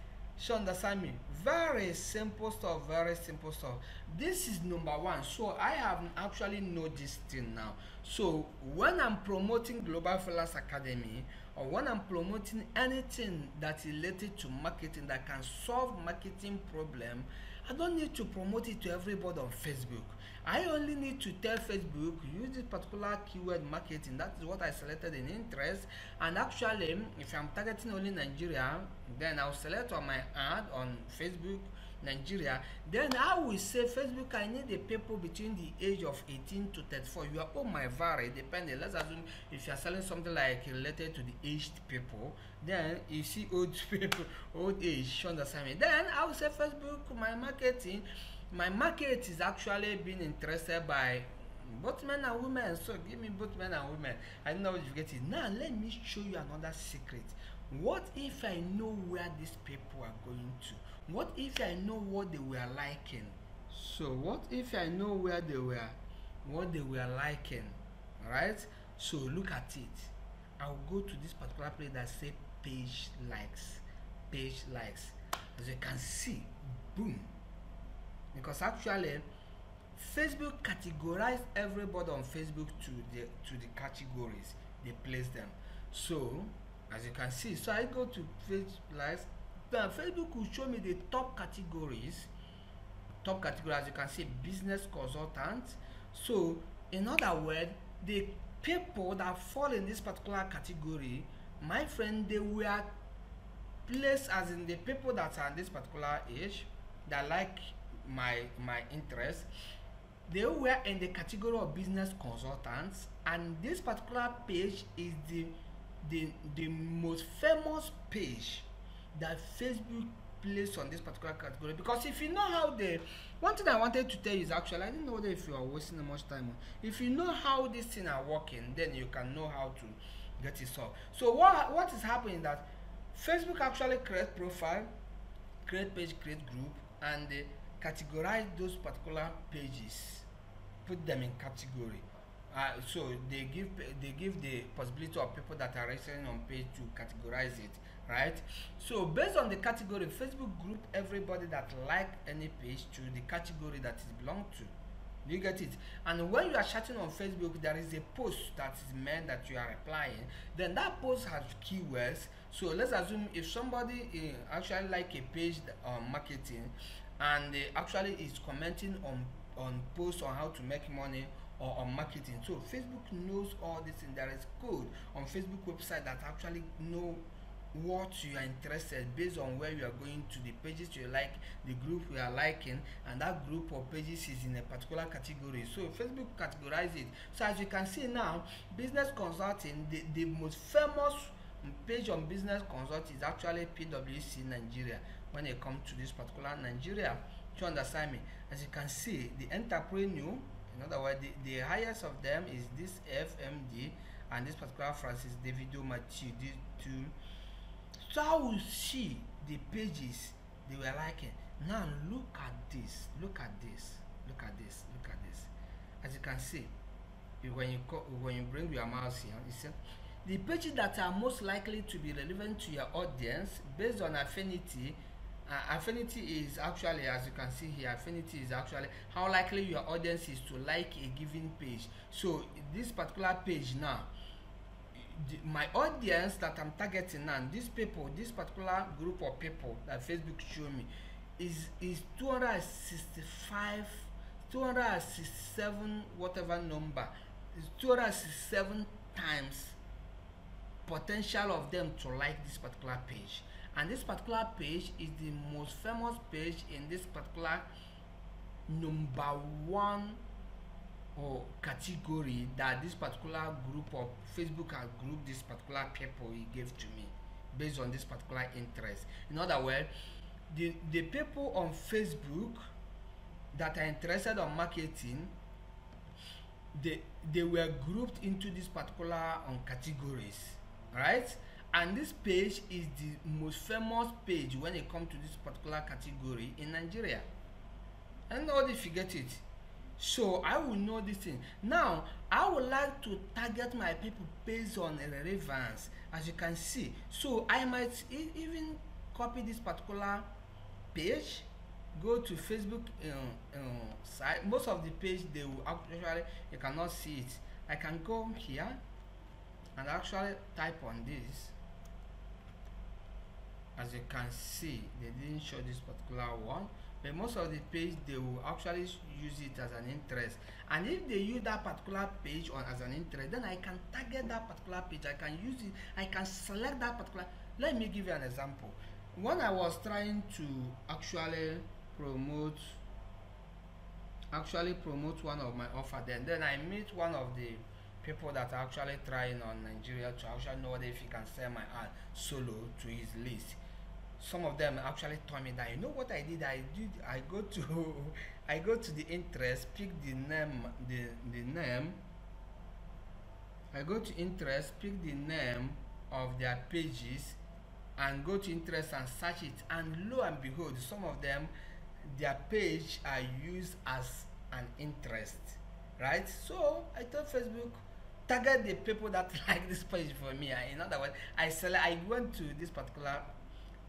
You understand me? Very simple stuff, very simple stuff. This is number one. So I have actually know this thing now. So when I'm promoting Global Freelance Academy, or when I'm promoting anything that's related to marketing that can solve marketing problem, I don't need to promote it to everybody on Facebook. I only need to tell Facebook, use this particular keyword marketing. That is what I selected in interest. And actually, if I'm targeting only Nigeria, then I'll select on my ad on Facebook Nigeria. Then I will say, Facebook, I need the people between the age of 18 to 34. Your own might vary depending. Let's assume if you're selling something like related to the aged people, then you see old people, old age, understand me? Then I will say, Facebook, my market is actually being interested by both men and women. So give me both men and women. I don't know if you get it. Now let me show you another secret. What if I know where these people are going to? What if I know what they were liking? So what if I know what they were liking? Alright? So look at it. I'll go to this particular place that say page likes. Page likes. As you can see, boom. Because actually Facebook categorized everybody on Facebook to the categories they place them. So as you can see, so I go to page likes, then Facebook will show me the top categories. Top category, as you can see, business consultant. So in other words, the people that fall in this particular category, my friend, they were placed as in the people that are in this particular age that like my interest. They were in the category of business consultants, and this particular page is the most famous page that Facebook placed on this particular category. Because if you know how one thing I wanted to tell you is actually, I didn't know if you are wasting much time on. If you know how these things are working, then you can know how to get it solved. So what is happening that Facebook actually create profile, create page, create group, and they categorize those particular pages, put them in category. So they give the possibility of people that are registering on page to categorize it, right? So based on the category, Facebook group everybody that like any page to the category that it belong to. Do you get it? And when you are chatting on Facebook, there is a post that is meant that you are replying. Then that post has keywords. So let's assume if somebody actually like a page on marketing, and they actually is commenting on posts on how to make money or on marketing. So Facebook knows all this, and there is code on Facebook website that actually know what you are interested based on where you are going to, the pages you like, the group you are liking, and that group of pages is in a particular category. So Facebook categorize it. So as you can see now, business consulting, the most famous page on business consult is actually PwC Nigeria when it comes to this particular Nigeria. To understand me, as you can see, the entrepreneur, in other words, the highest of them is this FMD, and this particular Francis Davido Matthew, these two. So I will see the pages they were liking. Now look at this, look at this, look at this, look at this. As you can see, when you bring your mouse here, you see the pages that are most likely to be relevant to your audience based on affinity. Affinity is actually, as you can see here, affinity is actually how likely your audience is to like a given page. So this particular page now, my audience that I'm targeting now, these people, this particular group of people that Facebook show me is 265, 267 whatever number, is 267 times potential of them to like this particular page. And this particular page is the most famous page in this particular number one or category that this particular group of Facebook has grouped this particular people he gave to me based on this particular interest. In other words, the people on Facebook that are interested on marketing, they were grouped into this particular categories, right? And this page is the most famous page when it comes to this particular category in Nigeria. And nobody forget it. So I will know this thing. Now I would like to target my people based on relevance, as you can see. So I might even copy this particular page, go to Facebook site. Most of the page they will actually, you cannot see it. I can go here and actually type on this. As you can see, they didn't show this particular one, but most of the page they will actually use it as an interest. And if they use that particular page on as an interest, then I can target that particular page. I can use it, I can select that particular. Let me give you an example. When I was trying to actually promote one of my offer, then I meet one of the people that are actually trying on Nigeria to actually know if he can sell my ad solo to his list. Some of them actually told me that, you know what I did? I go to I go to the interest, pick the name, the name. I go to interest, pick the name of their pages, and go to interest and search it. And lo and behold, some of them, their page are used as an interest, right? So I told Facebook, target the people that like this page for me. In other words, I went to this particular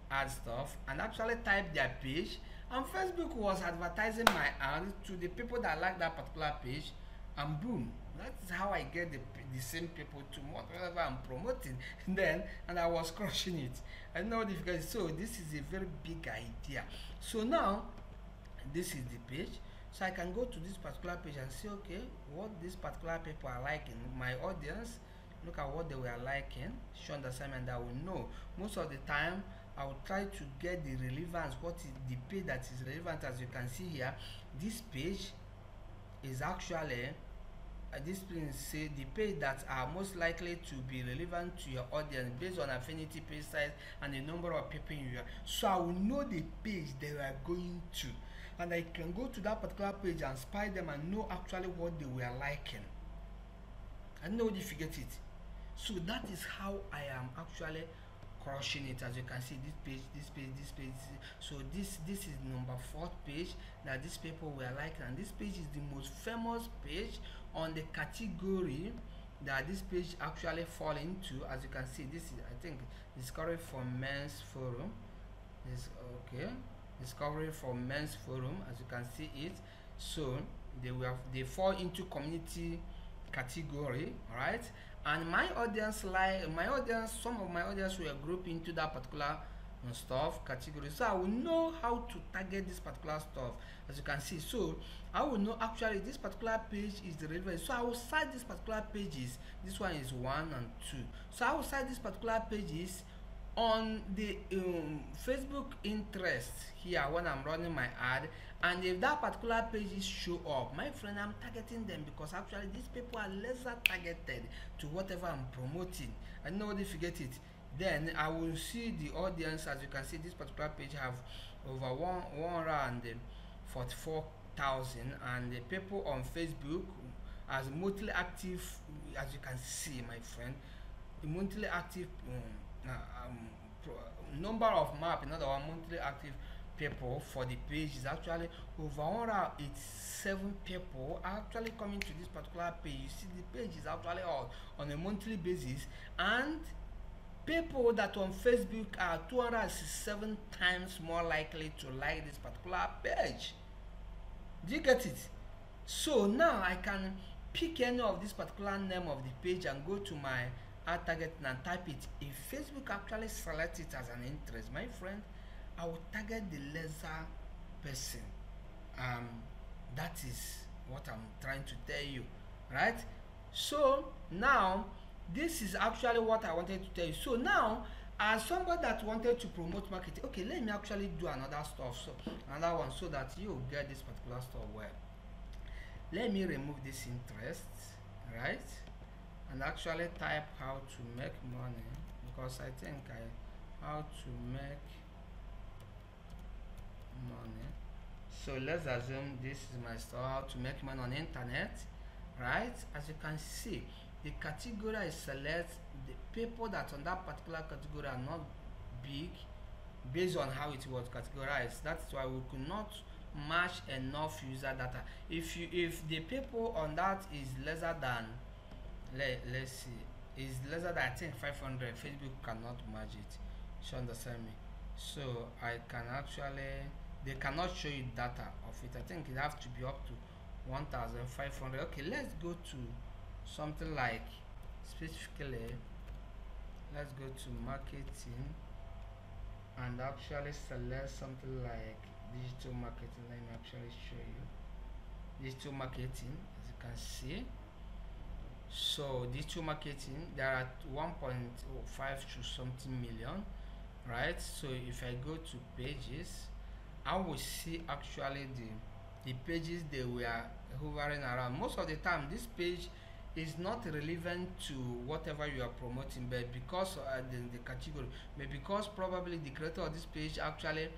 ad stuff and actually typed their page, and Facebook was advertising my ad to the people that like that particular page, and boom, that's how I get the same people to whatever I'm promoting. Then, and I was crushing it. I know difficult. So this is a very big idea. So now this is the page. So I can go to this particular page and see, okay, what these particular people are liking. My audience, look at what they were liking. Show the assignment that I will know. Most of the time, I will try to get the relevance. What is the page that is relevant? As you can see here, this page is actually this page say the page that are most likely to be relevant to your audience based on affinity, page size, and the number of people you are. So I will know the page they are going to, and I can go to that particular page and spy them and know actually what they were liking. I know if you get it. So that is how I am actually crushing it. As you can see, this page. So this is number 4th page that these people were liking, and this page is the most famous page on the category that this page actually fall into. As you can see, this is, I think, discovery for men's forum. This, okay, discovery for men's forum, as you can see it. So they fall into community category, right? And my audience, some of my audience were grouped into that particular stuff category, so I will know how to target this particular stuff. As you can see, so I will know actually this particular page is the relevant, so I will cite these particular pages. This one is 1 and 2, so I will cite these particular pages on the Facebook interest here when I'm running my ad. And if that particular pages show up, my friend, I'm targeting them, because actually these people are lesser targeted to whatever I'm promoting. I know they forget it. Then I will see the audience. As you can see, this particular page have over 144,000, and the people on Facebook as monthly active, as you can see, my friend, the monthly active number of map, in other words, monthly active people for the page is actually over 187 people are actually coming to this particular page. You see, the page is actually on a monthly basis, and people that on Facebook are 267 times more likely to like this particular page. Do you get it? So now I can pick any of this particular name of the page and go to my ad targeting and type it. If Facebook actually selects it as an interest, my friend, I will target the lesser person. That is what I'm trying to tell you, right? So now this is actually what I wanted to tell you. So now, as somebody that wanted to promote marketing, okay, let me actually do another stuff, so another one, so that you get this particular stuff well. Let me remove this interest, right? And actually type how to make money, because I think how to make money. So let's assume this is my store, how to make money on internet, right? As you can see, the category I select, the people that on that particular category are not big based on how it was categorized. That's why we could not match enough user data. If the people on that is lesser than, let's see, is lesser than, I think, 500, Facebook cannot match it. You understand me? So I can actually, they cannot show you data of it. I think it have to be up to 1,500. Okay, let's go to something like, specifically, let's go to marketing and actually select something like digital marketing. Let me actually show you digital marketing. As you can see, so digital marketing, there are 1.5 to something million, right? So if I go to pages, I will see actually the pages they were hovering around. Most of the time this page is not relevant to whatever you are promoting, but because the category, but because probably the creator of this page actually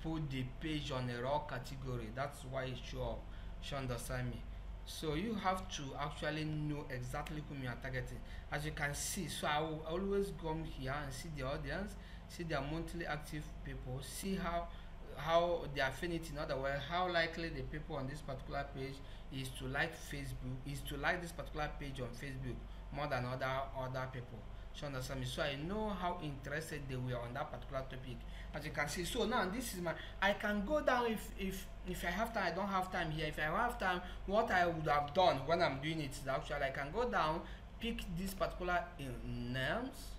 put the page on a raw category, that's why it show up. You understand me? So you have to actually know exactly whom you are targeting. As you can see, so I will always come here and see the audience, see their monthly active people, see how the affinity, in other words, how likely the people on this particular page is to like Facebook, is to like this particular page on Facebook more than other people. You understand me? So I know how interested they were on that particular topic. As you can see, so now this is my, I can go down if I have time. I don't have time here. If I have time, what I would have done when I'm doing it is actually I can go down, pick this particular names,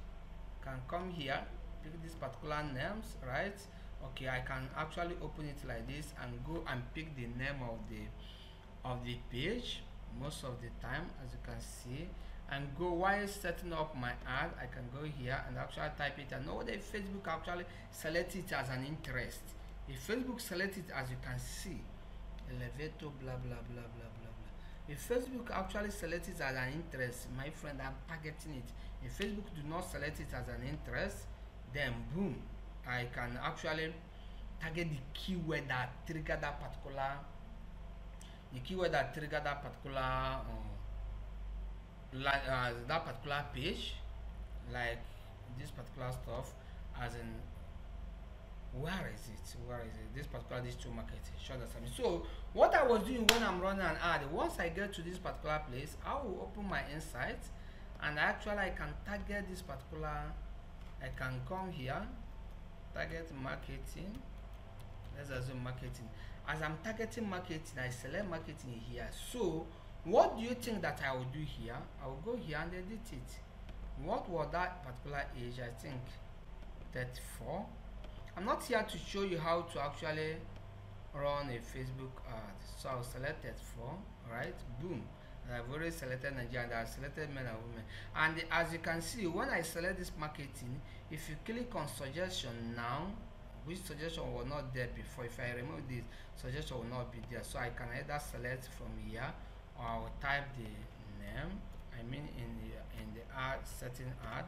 can come here, pick this particular names, right? Okay, I can actually open it like this and go and pick the name of the page most of the time, as you can see, and go while setting up my ad. I can go here and actually type it, and know that Facebook actually select it as an interest. If Facebook select it, as you can see, elevator, blah blah blah blah blah blah. If Facebook actually select it as an interest, my friend, I'm targeting it. If Facebook do not select it as an interest, then boom, I can actually target the keyword that trigger that particular, that particular page, like this particular stuff. as in, where is it this particular digital marketing, sure, that's what I mean. So what I was doing when I'm running an ad, once I get to this particular place, I will open my insights, and actually I can target this particular, I can come here, target marketing. Let's assume marketing. As I'm targeting marketing, I select marketing here. So what do you think that I will do here? I will go here and edit it. What was that particular age? I think 34. I'm not here to show you how to actually run a Facebook ad. So I'll select 34, right? Boom. And I've already selected Nigeria, and I've selected men and women. And as you can see, when I select this marketing, if you click on suggestion now, which suggestion was not there before, if I remove this, suggestion will not be there. So I can either select from here, or I will type the name, I mean in the ad setting, ad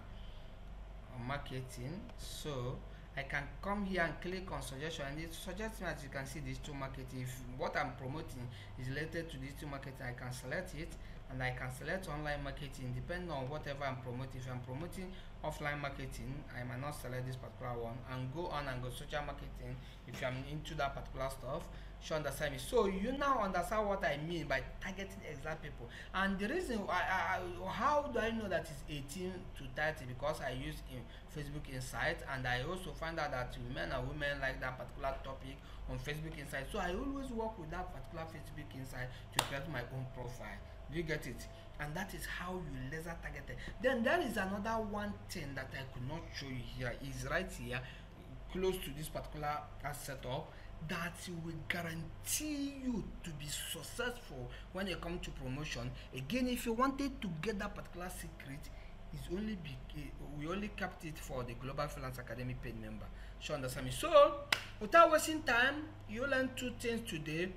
or marketing. So I can come here and click on suggestion, and it suggests me, as you can see, digital marketing. If what I'm promoting is related to digital marketing, I can select it, and I can select online marketing depending on whatever I'm promoting. If I'm promoting offline marketing, I might not select this particular one, and go on and go social marketing if I'm into that particular stuff. Sure, understand me. So you now understand what I mean by targeting exact people. And the reason how do I know that it's 18 to 30? Because I use in Facebook Insights, and I also find out that men and women like that particular topic on Facebook Insights. So I always work with that particular Facebook Insight to create my own profile. Do you get it? And that is how you laser target it. Then there is another one thing that I could not show you here, is right here close to this particular setup, that will guarantee you to be successful when you come to promotion. Again, if you wanted to get that particular secret, it's only we only kept it for the Global Freelance Academy paid member. Sure, understand me. So without wasting time, you learn two things today.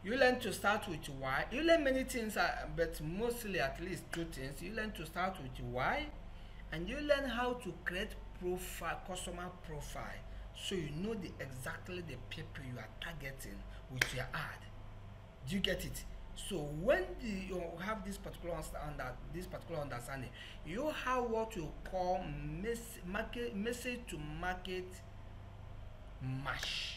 You learn to start with why. You learn many things, but mostly at least two things. You learn to start with why, and you learn how to create profile, customer profile, so you know exactly the people you are targeting with your ad. Do you get it? So when you have this particular understanding, you have what you call message to market match.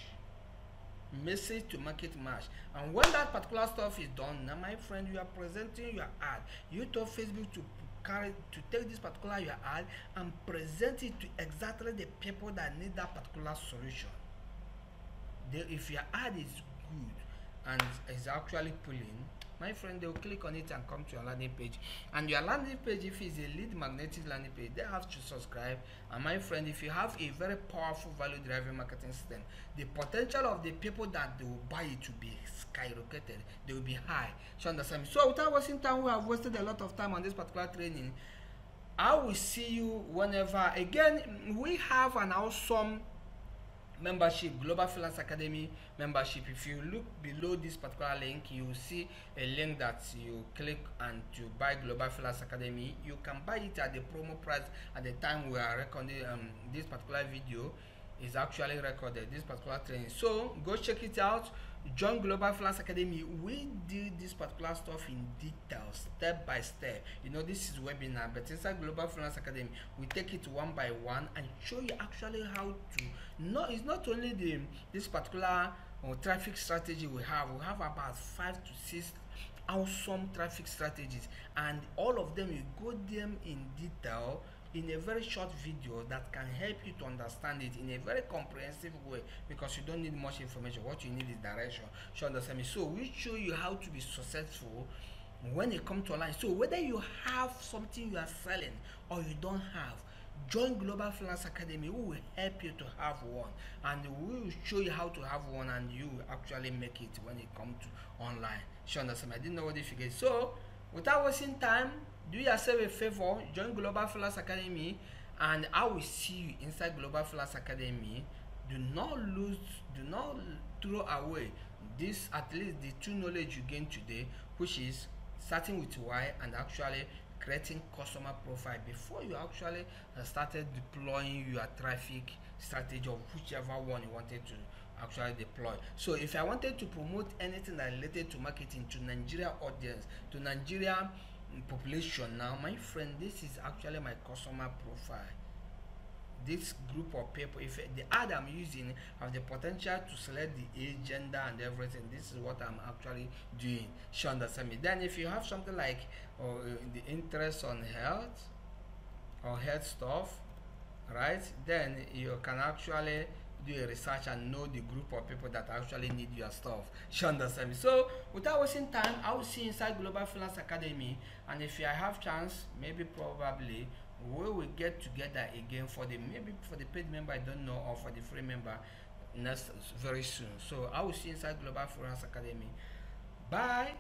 Message to market match. And when that particular stuff is done, now my friend, you are presenting your ad. You told Facebook to take this particular your ad and present it to exactly the people that need that particular solution. If your ad is good and is actually pulling, my friend, they will click on it and come to your landing page. And your landing page, if it's a lead magnetic landing page, they have to subscribe. And my friend, if you have a very powerful value driven marketing system, the potential of the people that they will buy it to be skyrocketed. They will be high. So understand me. So without wasting time, we have wasted a lot of time on this particular training. I will see you whenever. Again, we have an awesome membership, Global Freelance Academy membership. If you look below this particular link, you will see a link that you click and to buy Global Freelance Academy. You can buy it at the promo price at the time we are recording this particular video is actually recorded, this particular training. So go check it out. Join Global Freelance Academy. We do this particular stuff in detail, step by step. You know, this is webinar, but inside Global Freelance Academy, we take it one by one and show you actually how to. No, it's not only this particular traffic strategy we have. We have about 5 to 6 awesome traffic strategies, and all of them you go them in detail in a very short video that can help you to understand it in a very comprehensive way, because you don't need much information. What you need is direction. So understand me. So we show you how to be successful when it comes to online. So whether you have something you are selling or you don't have, join Global Freelance Academy. We will help you to have one, and we will show you how to have one, and you will actually make it when it comes to online. So understand me. I didn't know what if you get. So without wasting time, do yourself a favor, join Global Freelance Academy, and I will see you inside Global Freelance Academy. Do not throw away this, at least the two knowledge you gain today, which is starting with why and actually creating customer profile before you actually started deploying your traffic strategy of whichever one you wanted to actually deploy. So if I wanted to promote anything that related to marketing to Nigeria audience, to Nigeria population, now my friend, this is actually my customer profile. this group of people, if the ad I'm using have the potential to select the age, gender and everything, this is what I'm actually doing. You understand me? Then if you have something like the interest on health or health stuff, right, then you can actually do a research and know the group of people that actually need your stuff. You understand me? So without wasting time, I will see inside Global Freelance Academy, and if I have chance, maybe probably we will get together again for the, maybe for the paid member, I don't know, or for the free member next very soon. So I will see inside Global Freelance Academy. Bye.